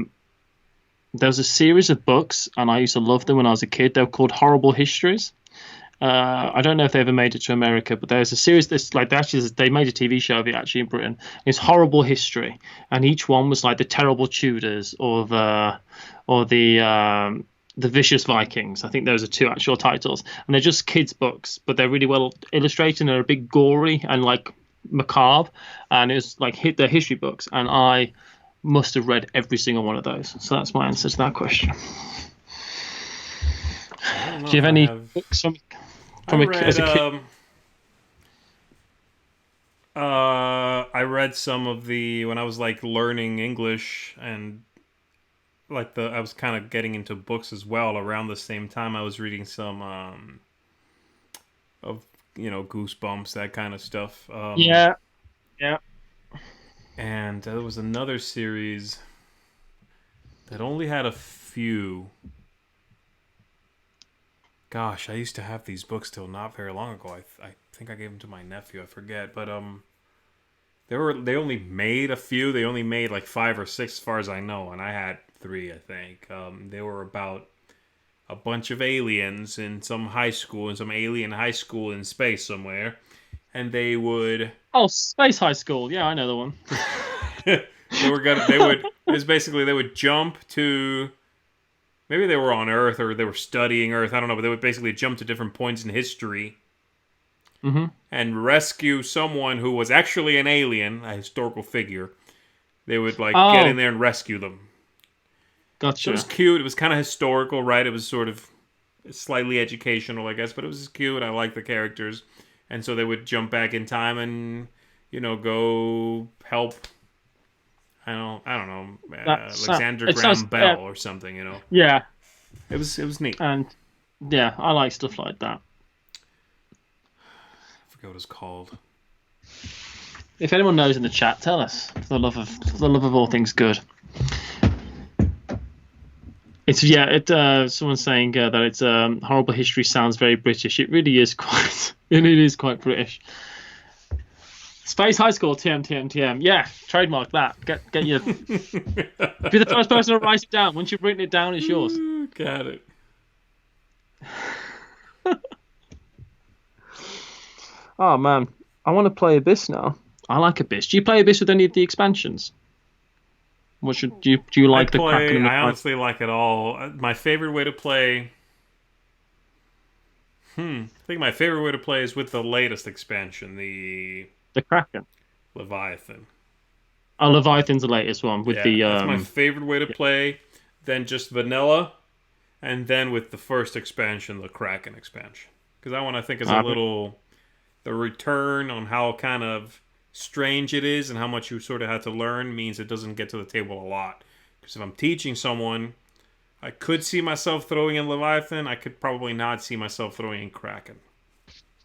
was a series of books, and I used to love them when I was a kid. They were called Horrible Histories. I don't know if they ever made it to America, but there's a series they made a TV show of it actually in Britain. It's Horrible History, and each one was like the Terrible Tudors or the Vicious Vikings. I think those are two actual titles, and they're just kids' books, but they're really well illustrated. And they're a bit gory and like macabre, and it's like they're history books, and I must have read every single one of those. So that's my answer to that question. Do you have any books as a kid? I read some of when I was like learning English, and like I was kind of getting into books as well. Around the same time, I was reading some of Goosebumps, that kind of stuff. Yeah. And there was another series that only had a few. Gosh, I used to have these books till not very long ago. I think I gave them to my nephew. I forget, but they only made a few. They only made like 5 or 6, as far as I know, and I had 3, I think. They were about a bunch of aliens in some high school, in some alien high school in space somewhere, and they would. Oh, Space High School. Yeah, I know the one. They would jump to. Maybe they were on Earth or they were studying Earth. I don't know, but they would basically jump to different points in history and rescue someone who was actually an alien, a historical figure. They would get in there and rescue them. Gotcha. So it was cute. It was kind of historical, right? It was sort of slightly educational, I guess, but it was cute. I liked the characters. And so they would jump back in time and, go help. I don't know, Alexander Graham Bell or something, Yeah. It was neat. And yeah, I like stuff like that. I forget what it's called. If anyone knows in the chat, tell us. For the love of all things good. Someone's saying that it's Horrible History sounds very British. It really is quite. It is quite British. Space High School, TM. Yeah, trademark that. Get your. Be the first person to write it down. Once you've written it down, it's yours. Got it. Oh man, I want to play Abyss now. I like Abyss. Do you play Abyss with any of the expansions? Do you like the Kraken? I honestly like it all. My favorite way to play. I think my favorite way to play is with the latest expansion, the Kraken. Leviathan. Oh, Leviathan's the latest one with that's my favorite way to play. Then just vanilla, and then with the first expansion, the Kraken expansion, because that one I think is a little the return on how kind of strange it is and how much you sort of had to learn means it doesn't get to the table a lot. Because if I'm teaching someone, I could see myself throwing in Leviathan. I could probably not see myself throwing in Kraken.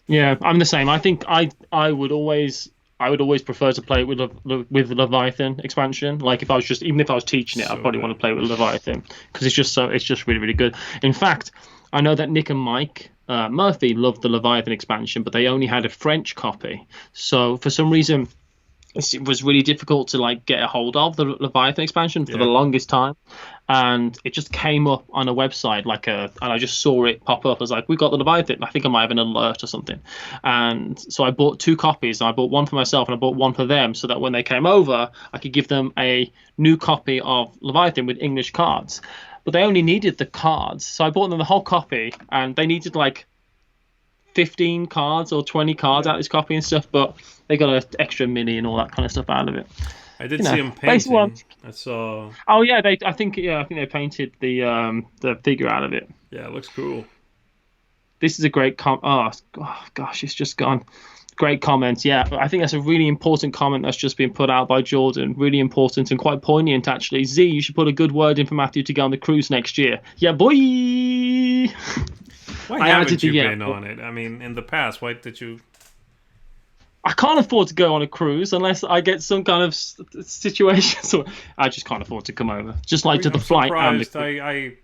Yeah, I'm the same. I think I would always prefer to play it with the Leviathan expansion. Like if I was even if I was teaching it, I'd So probably good. want to play with Leviathan because it's just really really good. In fact, I know that Nick and Mike Murphy loved the Leviathan expansion, but they only had a French copy. So for some reason, it was really difficult to like get a hold of the Leviathan expansion for the Yeah. longest time, and it just came up on a website and I just saw it pop up. I was like, we got the Leviathan. I think I might have an alert or something, and so I bought two copies. And I bought one for myself and I bought one for them, so that when they came over, I could give them a new copy of Leviathan with English cards. But they only needed the cards, so I bought them the whole copy, and they needed like 15 cards or 20 cards out of this copy and stuff, but they got an extra mini and all that kind of stuff out of it. I did You see know, him basically painting. I saw. oh yeah, I think they painted the figure out of it. Yeah, it looks cool. This is a great gosh, it's just gone. Great comment. Yeah, I think that's a really important comment that's just been put out by Jordan. Really important and quite poignant, actually. Z, you should put a good word in for Matthew to go on the cruise next year. Yeah, boy. Why I haven't added you the been on it? I mean, in the past, why did you? I can't afford to go on a cruise unless I get some kind of situation. So I just can't afford to come over. Just like to the I'm flight and the. surprised.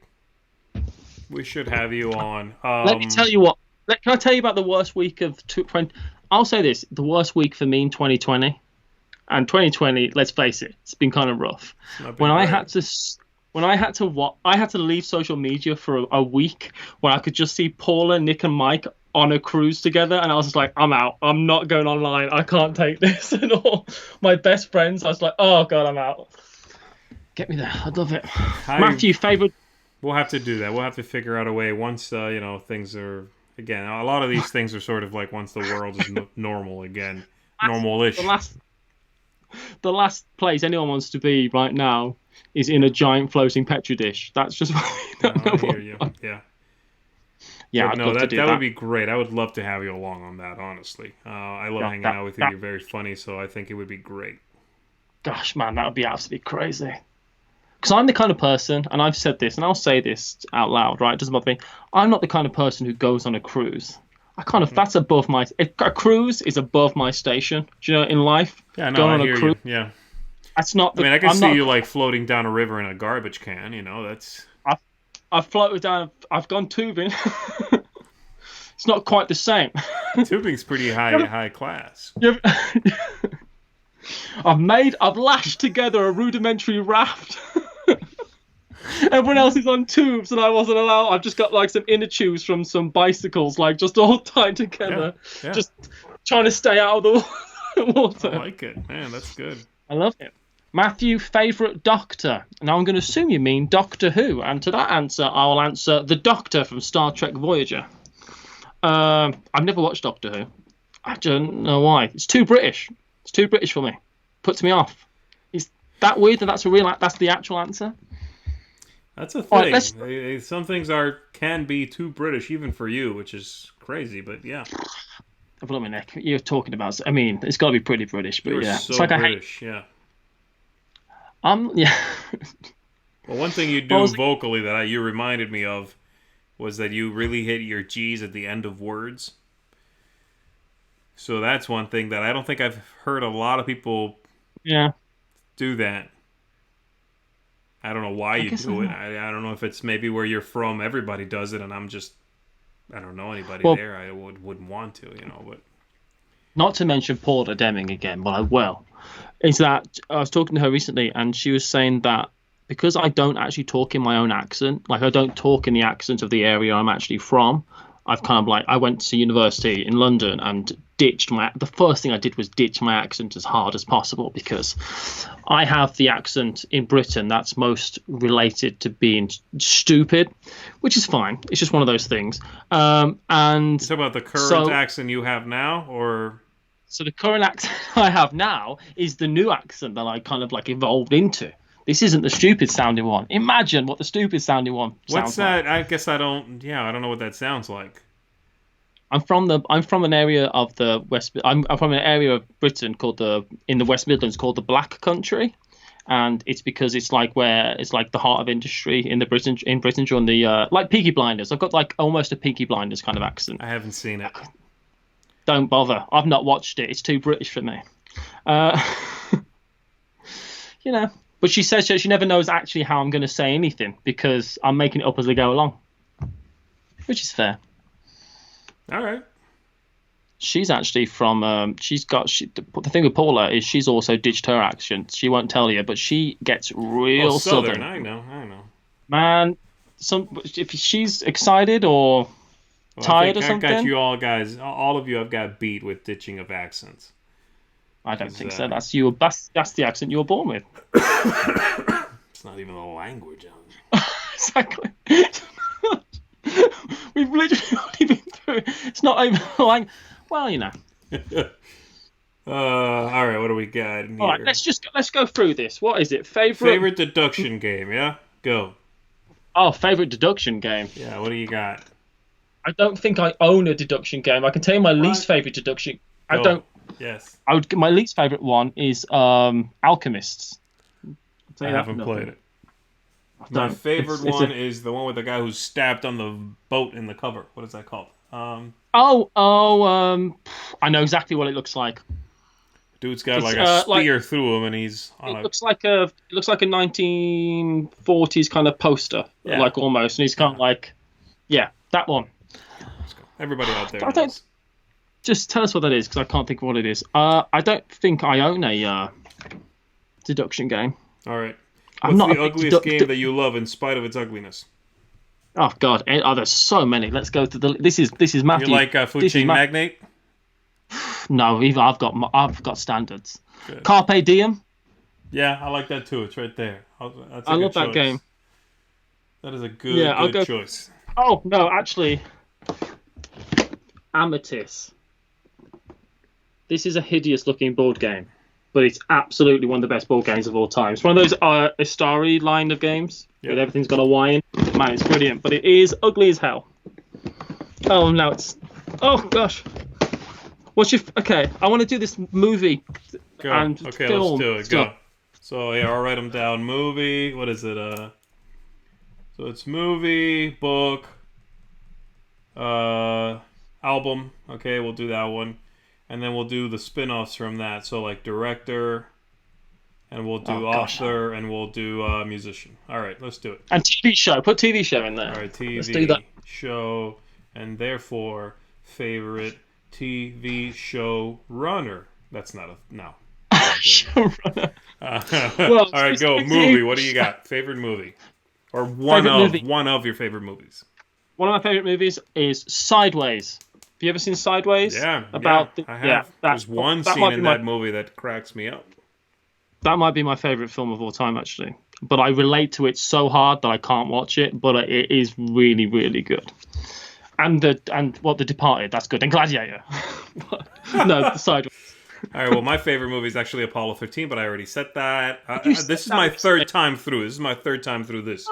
We should have you on. Let me tell you what. Can I tell you about the worst week of 2020? I'll say this: the worst week for me in 2020, and 2020. Let's face it, it's been kind of rough. Not been When I great. had to, when I had to leave social media for a week, when I could just see Paula, Nick, and Mike on a cruise together, and I was just like, I'm out. I'm not going online. I can't take this at all. My best friends, I was like, oh god, I'm out. Get me there. I'd love it. Matthew, favorite. We'll have to do that. We'll have to figure out a way once things are again. A lot of these things are sort of like once the world is normal again, normal-ish. The last place anyone wants to be right now is in a giant floating petri dish. That's just. No, I hear you. Yeah. Yeah, But I'd no, love to that do that that. would be great. I would love to have you along on that. Honestly, I love hanging out with you. You're very funny, so I think it would be great. Gosh, man, that would be absolutely crazy. Because I'm the kind of person, and I've said this, and I'll say this out loud, right? It doesn't bother me. I'm not the kind of person who goes on a cruise. That's above my. A cruise is above my station. Do you know, in life, Yeah, no, going I on a hear cruise. you. Yeah. That's not. I mean, I can I'm see not, you like floating down a river in a garbage can. That's. I've floated down. I've gone tubing. It's not quite the same. Tubing's pretty high class. I've lashed together a rudimentary raft. Everyone else is on tubes, and I wasn't allowed. I've just got like some inner tubes from some bicycles, like just all tied together, Yeah. just trying to stay out of the water. I like it, man. That's good. I love it. Matthew, favourite Doctor? Now I'm going to assume you mean Doctor Who, and to that answer, I will answer the Doctor from Star Trek Voyager. I've never watched Doctor Who. I don't know why. It's too British. It's too British for me. Puts me off. Is that weird that that's the actual answer? That's a All thing. right, Some things can be too British even for you, which is crazy. But yeah, Blow my neck. You're talking about. I mean, it's got to be pretty British, but you're yeah, so it's like British. Yeah. Yeah. Well, one thing you do vocally that you reminded me of was that you really hit your G's at the end of words. So that's one thing that I don't think I've heard a lot of people do that. I don't know why you do it. I don't know if it's maybe where you're from, everybody does it, and I don't know anybody there. I wouldn't want to, but. Not to mention Paula Deming again, but I will. Is that I was talking to her recently, and she was saying that because I don't actually talk in my own accent, like I don't talk in the accent of the area I'm actually from, I've kind of like, I went to university in London and the first thing I did was ditch my accent as hard as possible, because I have the accent in Britain that's most related to being stupid, which is fine. It's just one of those things. And Is that about the current accent you have now, or? So the current accent I have now is the new accent that I kind of like evolved into. This isn't the stupid sounding one. Imagine what the stupid sounding one sounds like. What's that? I guess I don't know what that sounds like. I'm from an area of the West. I'm from an area of Britain in the West Midlands called the Black Country, and it's because it's like the heart of industry in Britain during the like Peaky Blinders. I've got like almost a Peaky Blinders kind of accent. I haven't seen it. Don't bother. I've not watched it. It's too British for me. Uh, you know. But she says she never knows actually how I'm going to say anything because I'm making it up as I go along, which is fair. All right. She's actually from. The thing with Paula is she's also ditched her accent. She won't tell you, but she gets real southern. I know. Man, if she's excited or tired or something. I got you all guys. All of you have got beat with ditching of accents. I don't think so. That's you. That's the accent you were born with. It's not even a language. Exactly. We've literally already been through it. It's not even a language. Well, you know. All right. What do we got in here? All right. Let's go through this. What is it? Favorite deduction game? Yeah. Go. Oh, favorite deduction game. Yeah. What do you got? I don't think I own a deduction game. I can tell you my least favorite deduction. Go. I don't. Yes. My least favorite one is Alchemists. I haven't played it. My favorite one is the one with the guy who's stabbed on the boat in the cover. What is that called? I know exactly what it looks like. Dude's got like a spear through him, and he's on it looks like a 1940s kind of poster, like almost, and he's kind of like, that one. Everybody out there knows. Just tell us what that is, because I can't think of what it is. I don't think I own a deduction game. All right. What's the ugliest game that you love in spite of its ugliness? Oh God, there's so many. Let's go to the. This is Matthew. You like Food Chain Magnate? No, even I've got standards. Good. Carpe Diem. Yeah, I like that too. It's right there. I love that game. That is a good choice. Oh no, actually, Amethyst. This is a hideous-looking board game, but it's absolutely one of the best board games of all time. It's one of those Astari line of games where everything's got a Y in. Man, it's brilliant, but it is ugly as hell. Oh, now it's... Oh, gosh. Okay, I want to do this movie and film. Let's do it. Go. So, I'll write them down. Movie, what is it? So it's movie, book, album. Okay, we'll do that one. And then we'll do the spin-offs from that. So like director, and we'll do author, and we'll do musician. All right, let's do it. And TV show. Put TV show in there. All right, TV let's do that. Show, and therefore favorite TV show runner. That's not a no. Showrunner. All right, go movie. What do you got? Favorite movie, or one of your favorite movies? One of my favorite movies is Sideways. Have you ever seen Sideways? Yeah, I have. There's one scene in that movie that cracks me up. That might be my favorite film of all time, actually. But I relate to it so hard that I can't watch it. But it is really, really good. And The Departed, that's good. And Gladiator. No, Sideways. All right. Well, my favorite movie is actually Apollo 13, but I already said that. This is my third time through. This.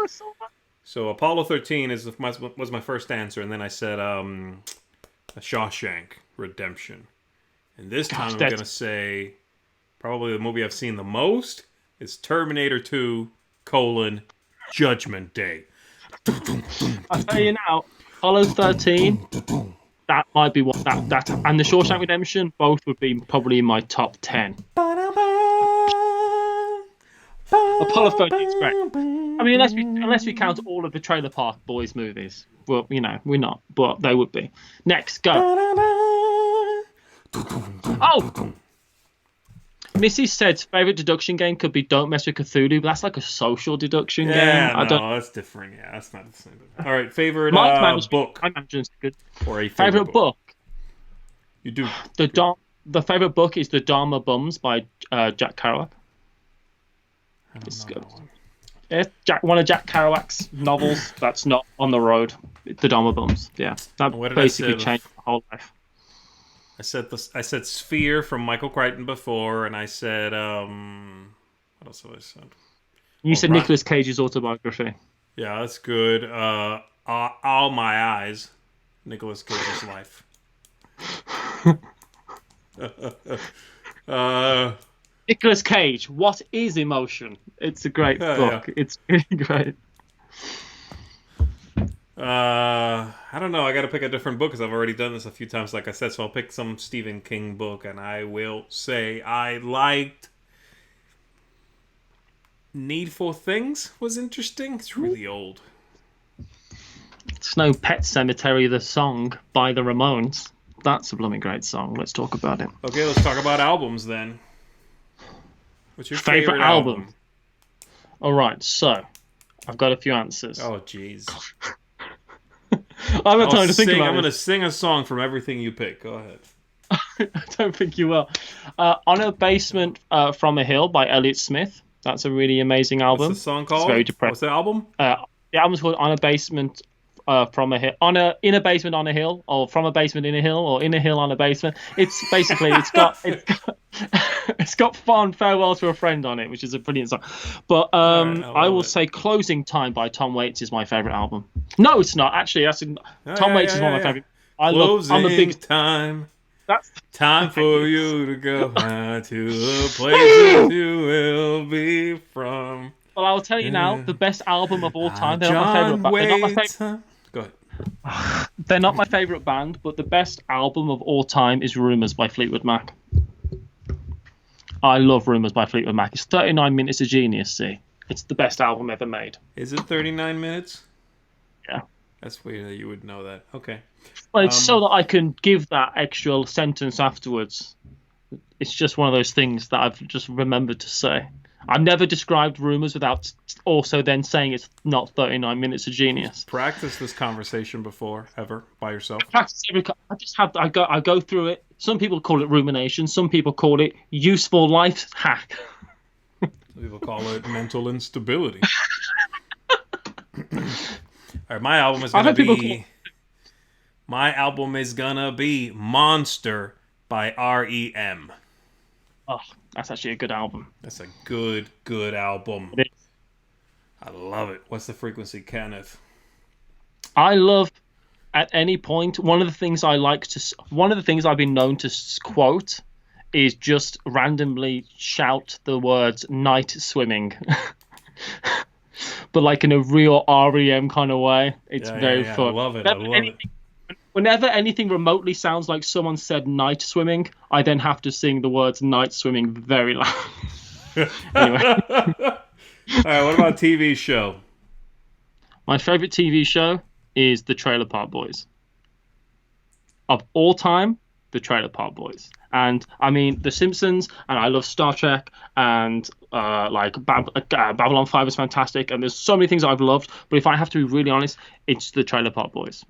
So Apollo 13 was my first answer, and then I said Shawshank Redemption. And this time I'm going to say probably the movie I've seen the most is Terminator 2, Judgment Day. I'll tell you now, Apollo 13, that might be what that and the Shawshank Redemption both would be probably in my top 10. Apollo 13 is great. I mean, unless we count all of the Trailer Park Boys movies. Well, we're not, but they would be. Next, go. Oh! Mrs. said favourite deduction game could be Don't Mess with Cthulhu, but that's like a social deduction game. Yeah, that's different. Yeah, that's not the same. All right, favorite book. My management's good. Or a favorite book. You do. The favourite book is The Dharma Bums by Jack Kerouac. It's good. It's one of Jack Kerouac's novels that's not on the road. The Dharma Bums. Yeah, that basically changed my whole life. I said Sphere from Michael Crichton before, and I said what else have I said? You said Nicolas Cage's autobiography. Yeah, that's good. All My Eyes, Nicolas Cage's life. Nicolas Cage, What is Emotion? It's a great book. Yeah. It's really great. I don't know. I got to pick a different book because I've already done this a few times, like I said. So I'll pick some Stephen King book, and I will say I liked Needful Things. Was interesting. It's really old. It's no Pet Cemetery, the song by the Ramones. That's a blooming great song. Let's talk about it. Okay, let's talk about albums then. What's your favorite album? All right, so I've got a few answers. Oh, jeez. I have time to think about it. I'm going to sing a song from everything you pick. Go ahead. I don't think you will. On a Basement from a Hill by Elliott Smith. That's a really amazing album. What's the song called? It's very depressing. What's the album? The album's called On a Basement from a Hill. In a Basement on a Hill, or From a Basement in a Hill, or In a Hill on a Basement. It's basically it's got Fond Farewell to a Friend on it, which is a brilliant song. But I will say Closing Time by Tom Waits is my favorite album. No, it's not actually. Tom Waits is one of my favorite. I'm a big time. That's time for you to go out to a place that you will be from. Well, I'll tell you now, the best album of all time. They're not my favorite. Go ahead. They're not my favorite band, but the best album of all time is Rumours by Fleetwood Mac. I love Rumours by Fleetwood Mac. It's 39 minutes of genius, see. It's the best album ever made. Is it 39 minutes? Yeah. That's weird that you would know that. Okay. Well, it's so that I can give that extra sentence afterwards. It's just one of those things that I've just remembered to say. I've never described Rumours without also then saying it's not 39 minutes of genius. Practice this conversation before, ever, by yourself? I go through it. Some people call it rumination. Some people call it useful life hack. Some people call it mental instability. All right, my album is gonna be Monster by R.E.M. Oh, that's actually a good album. That's a good album. It is. I love it. What's the frequency, Kenneth? I love, at any point, one of the things I've been known to quote is just randomly shout the words night swimming. But like in a real REM kind of way. It's very fun. I love it. Whenever anything remotely sounds like someone said night swimming, I then have to sing the words night swimming very loud. Anyway. All right, what about TV show? My favorite TV show is The Trailer Park Boys. Of all time, The Trailer Park Boys. And I mean, The Simpsons, and I love Star Trek, and Babylon 5 is fantastic, and there's so many things I've loved. But if I have to be really honest, it's The Trailer Park Boys.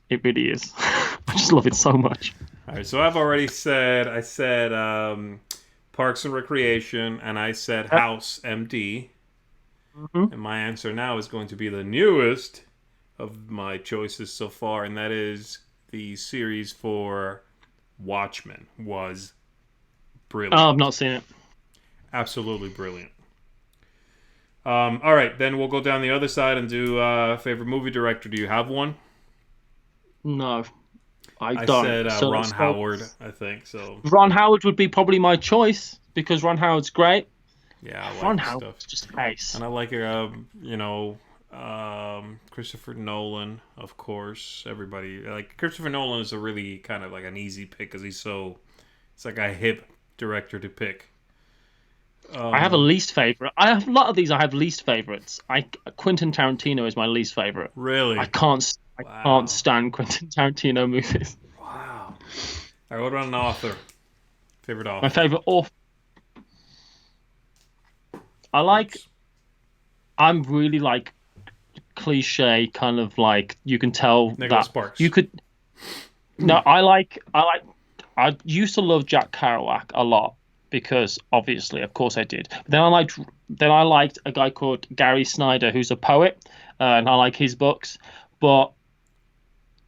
It really is. I just love it so much. All right, so I've already said, Parks and Recreation, and I said House MD. Mm-hmm. And my answer now is going to be the newest of my choices so far, and that is the series for Watchmen. Was brilliant. Oh, I've not seen it. Absolutely brilliant. All right, then we'll go down the other side and do favorite movie director. Do you have one? No, I don't. I said Ron Howard, I think. So Ron Howard would be probably my choice because Ron Howard's great. Yeah, I like Ron Howard's Howard's just ace. And I like Christopher Nolan, of course. Everybody like Christopher Nolan is a really kind of like an easy pick because it's like a hip director to pick. I have a least favorite. I have a lot of these. I have least favorites. Quentin Tarantino is my least favorite. Really? I can't stand Quentin Tarantino movies. Wow. All right, what about an author? Favorite author? My favorite author. I'm really like cliche kind of like you can tell Nicholas that Sparks. you could. No, I used to love Jack Kerouac a lot because obviously, of course, I did. But then I liked a guy called Gary Snyder who's a poet, and I like his books. But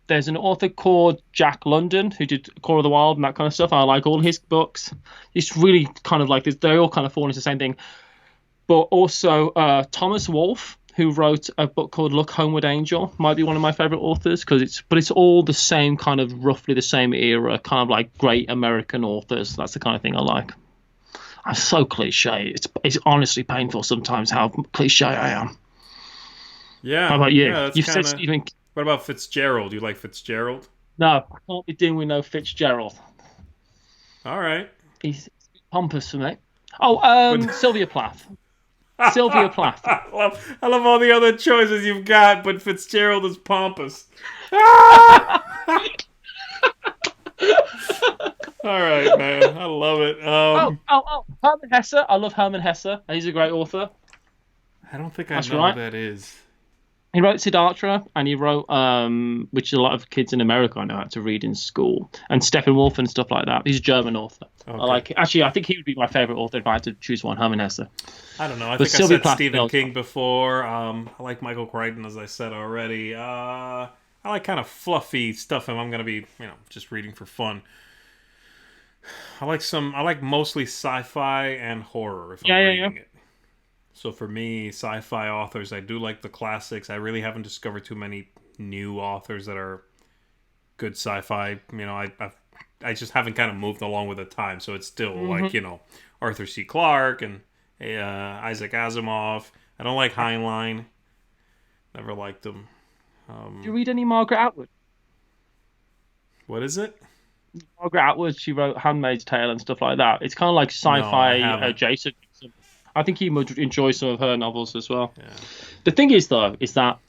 there's an author called Jack London who did Call of the Wild and that kind of stuff. I like all his books. It's really kind of like this. They all kind of fall into the same thing. But also Thomas Wolfe, who wrote a book called Look Homeward Angel, might be one of my favorite authors because it's all the same kind of roughly the same era, kind of like great American authors. That's the kind of thing I like. I'm so cliche. It's honestly painful sometimes how cliche I am. How Yeah, about you? yeah, that's You've said kind of. Stephen. What about Fitzgerald? You like Fitzgerald? No, I can't be doing with no Fitzgerald. All right, He's pompous for me. Oh, but Sylvia Plath. Sylvia Plath. I love all the other choices you've got, but Fitzgerald is pompous. Ah! All right, man, I love it. Herman Hesse. I love Herman Hesse. He's a great author. I don't think I That's know who right. that is. He wrote Siddhartha, and he wrote which a lot of kids in America I know how to read in school, and Steppenwolf and stuff like that. He's a German author. Okay. I like it. Actually, I think he would be my favorite author if I had to choose one. Herman Hesse. I don't know. I But think I Sylvia said Plath Stephen knows. King before. I like Michael Crichton, as I said already. I like kind of fluffy stuff, and I'm gonna be, just reading for fun. I like mostly sci-fi and horror if I'm reading it. So for me, sci-fi authors, I do like the classics. I really haven't discovered too many new authors that are good sci-fi. I just haven't kind of moved along with the time. So it's still like, Arthur C. Clarke and Isaac Asimov. I don't like Heinlein. Never liked him. Do you read any Margaret Atwood? What is it? Margaret Atwood, she wrote *Handmaid's Tale* and stuff like that. It's kind of like No, I sci-fi haven't. adjacent. I think you would enjoy some of her novels as well. Yeah. The thing is, though, is that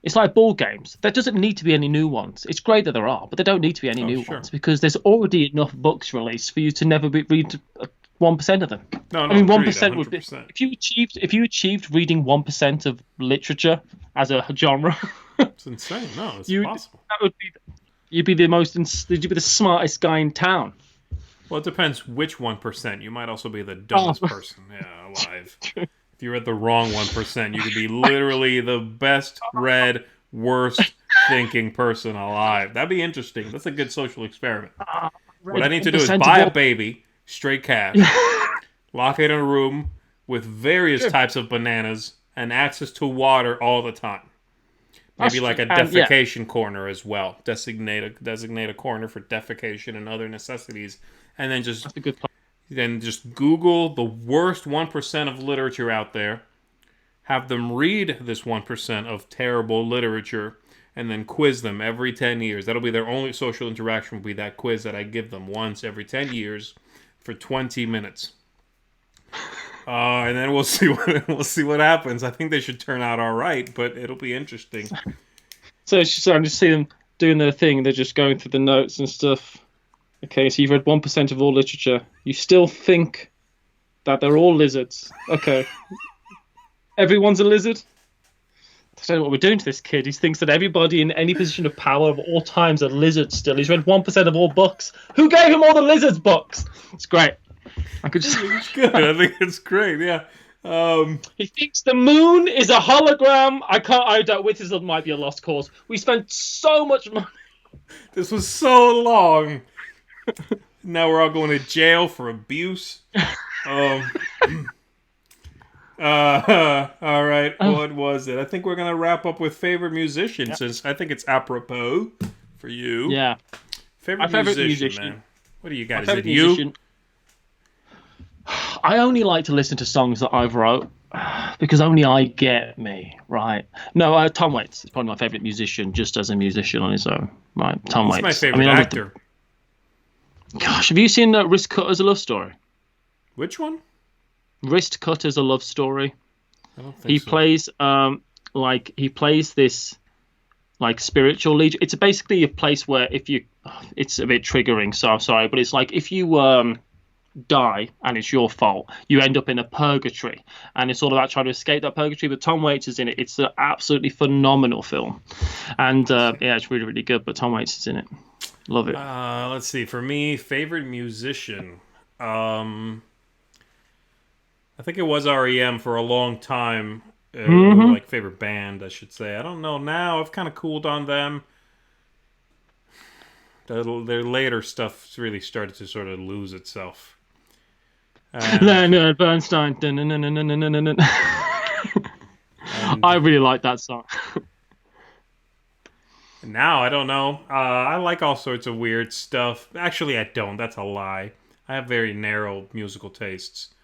it's like ball games. There doesn't need to be any new ones. It's great that there are, but there don't need to be any new sure. ones because there's already enough books released for you to never read 1% of them. No, I mean, agreed, 1% would be 100%. if you achieved reading 1% of literature as a genre. It's insane. No, it's possible. That would be you'd be the smartest guy in town. Well, it depends which 1%. You might also be the dumbest person alive. If you read the wrong 1%, you could be literally the best read, worst thinking person alive. That'd be interesting. That's a good social experiment. What I need to do is buy a baby, straight cash, lock it in a room with various types of bananas and access to water all the time. Maybe like a defecation corner as well. Designate a corner for defecation and other necessities, and then just That's a good plan. Then just Google the worst 1% of literature out there. Have them read this 1% of terrible literature, and then quiz them every 10 years. That'll be their only social interaction. Will be that quiz that I give them once every 10 years for 20 minutes. And then we'll see what happens. I think they should turn out all right, but it'll be interesting. So I'm just seeing them doing their thing. They're just going through the notes and stuff. Okay, so you've read 1% of all literature. You still think that they're all lizards. Okay. Everyone's a lizard? I don't know what we're doing to this kid. He thinks that everybody in any position of power of all times are lizards still. He's read 1% of all books. Who gave him all the lizards books? It's great. I could just... It's good. I think it's great, yeah. He thinks the moon is a hologram. I doubt witticism might be a lost cause. We spent so much money. This was so long. Now we're all going to jail for abuse. All right, what was it? I think we're going to wrap up with favorite musician, since I think it's apropos for you. Yeah. Favorite musician, man. What do you got? Is it you? I only like to listen to songs that I've wrote because only I get me, right? No, Tom Waits is probably my favorite musician, just as a musician on his own, right? Tom Waits. He's my favorite actor. Gosh, have you seen Wrist Cut as a Love Story? Which one? Wrist Cut as a Love Story. I don't think so. He plays this spiritual leader. It's basically a place where it's a bit triggering, so I'm sorry, but it's like if you die and it's your fault, you end up in a purgatory, and it's all about trying to escape that purgatory. But Tom Waits is in it. It's an absolutely phenomenal film, and it's really, really good. But Tom Waits is in it. Love it. Let's see. For me, favorite musician. I think it was REM for a long time. Like favorite band, I should say. I don't know now. I've kind of cooled on them. Their later stuff really started to sort of lose itself. Leonard Bernstein. I really like that song. Now, I don't know. I like all sorts of weird stuff. Actually, I don't. That's a lie. I have very narrow musical tastes.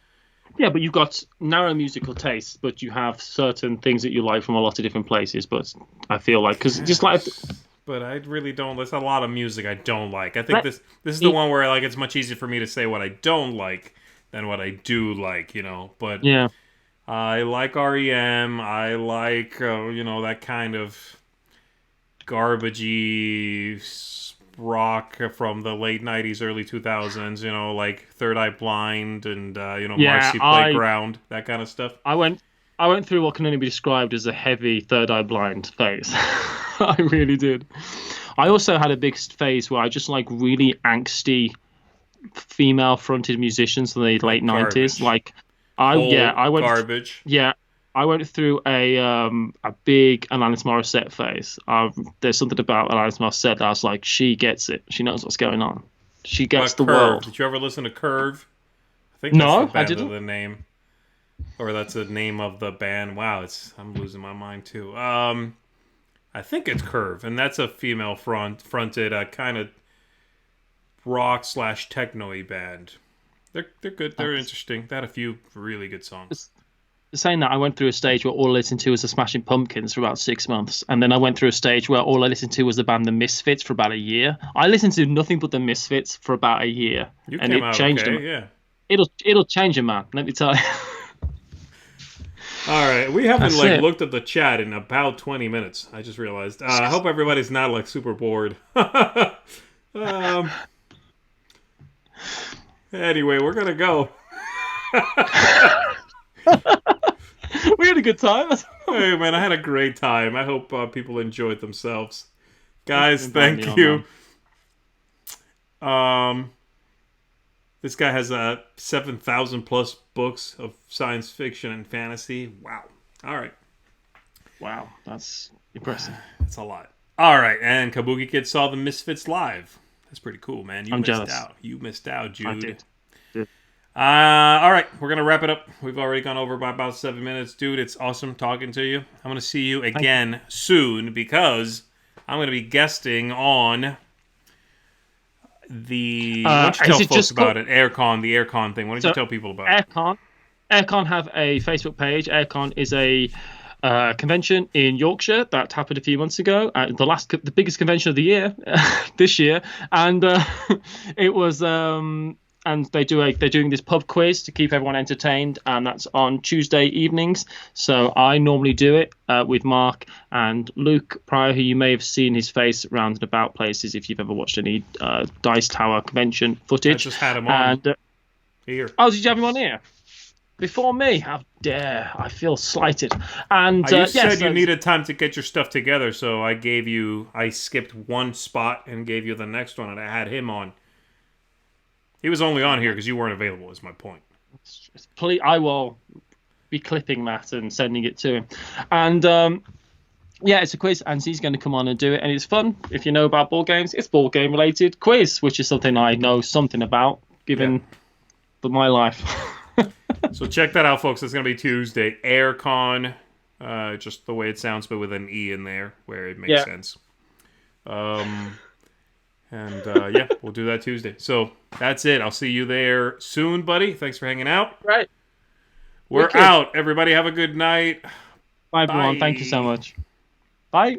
Yeah, but you've got narrow musical tastes, but you have certain things that you like from a lot of different places. But I feel like because just like Yes. But I really don't. There's a lot of music I don't like. I think let this is the it, one where like it's much easier for me to say what I don't like than what I do like. But yeah, I like REM. I like that kind of garbagey rock from the late '90s, early 2000s. Like Third Eye Blind and yeah. Marcy Playground, that kind of stuff. I went I went through what can only be described as a heavy third eye blind phase. I really did. I also had a big phase where I just like really angsty female fronted musicians in the late Like 90s. garbage, Like whole I went garbage. yeah, I went through a big Alanis Morissette phase. There's something about Alanis Morissette that I was like, she gets it. She knows what's going on. She What gets about the Curve? world. Did you ever listen to Curve? I think that's the No, I band of didn't. the name, or that's the name of the band. Wow, I'm losing my mind too. I think it's Curve, and that's a female fronted kind of rock slash techno-y band. They're good. They're That's, interesting. They had a few really good songs. it's- saying that I went through a stage where all I listened to was the Smashing Pumpkins for about 6 months, and then I went through a stage where all I listened to was the band The Misfits for about a year. I listened to nothing but The Misfits for about a year, You and came it out changed them. okay, yeah. It'll change a man. Let me tell you. All right, we haven't That's like it. looked at the chat in about 20 minutes. I just realized. I hope everybody's not like super bored. Anyway, we're gonna go. We had a good time. Hey man, I had a great time. I hope people enjoyed themselves. Thanks for Guys, inviting me thank on, you. man. Um, this guy has 7,000 plus books of science fiction and fantasy. Wow. All right, Wow, that's impressive. that's a lot. All right, and Kabuki Kid saw the Misfits live. That's pretty cool, man. You I'm missed jealous. out. You missed out, I Jude. did. All right, we're gonna wrap it up. We've already gone over by about 7 minutes, dude. It's awesome talking to you. I'm gonna see you Thank you. again soon because I'm gonna be guesting on the. Why don't you tell Is it folks just about it? Aircon, the Aircon thing. Why don't you so tell people about it? Aircon? Aircon have a Facebook page. Aircon is a convention in Yorkshire that happened a few months ago. The biggest convention of the year this year, and it was. And they're doing this pub quiz to keep everyone entertained, and that's on Tuesday evenings. So I normally do it with Mark and Luke Pryor, who you may have seen his face round and about places if you've ever watched any Dice Tower convention I footage. just had him on And here. oh, did you have him on here? Before me? How dare I feel slighted. And You yeah, said you so needed time to get your stuff together, so I skipped one spot and gave you the next one, and I had him on. He was only on here because you weren't available, is my point. please, I will be clipping that and sending it to him. And yeah, it's a quiz, and he's going to come on and do it, and it's fun. If you know about board games, it's board game related quiz, which is something I know something about, given my life. So check that out, folks. It's going to be Tuesday. Aircon, just the way it sounds, but with an E in there where it makes sense. And yeah, we'll do that Tuesday. So that's it. I'll see you there soon, buddy. Thanks for hanging out. Right. We're Wicked. out. Everybody have a good night. Bye, everyone. Thank you so Bye. much. Bye.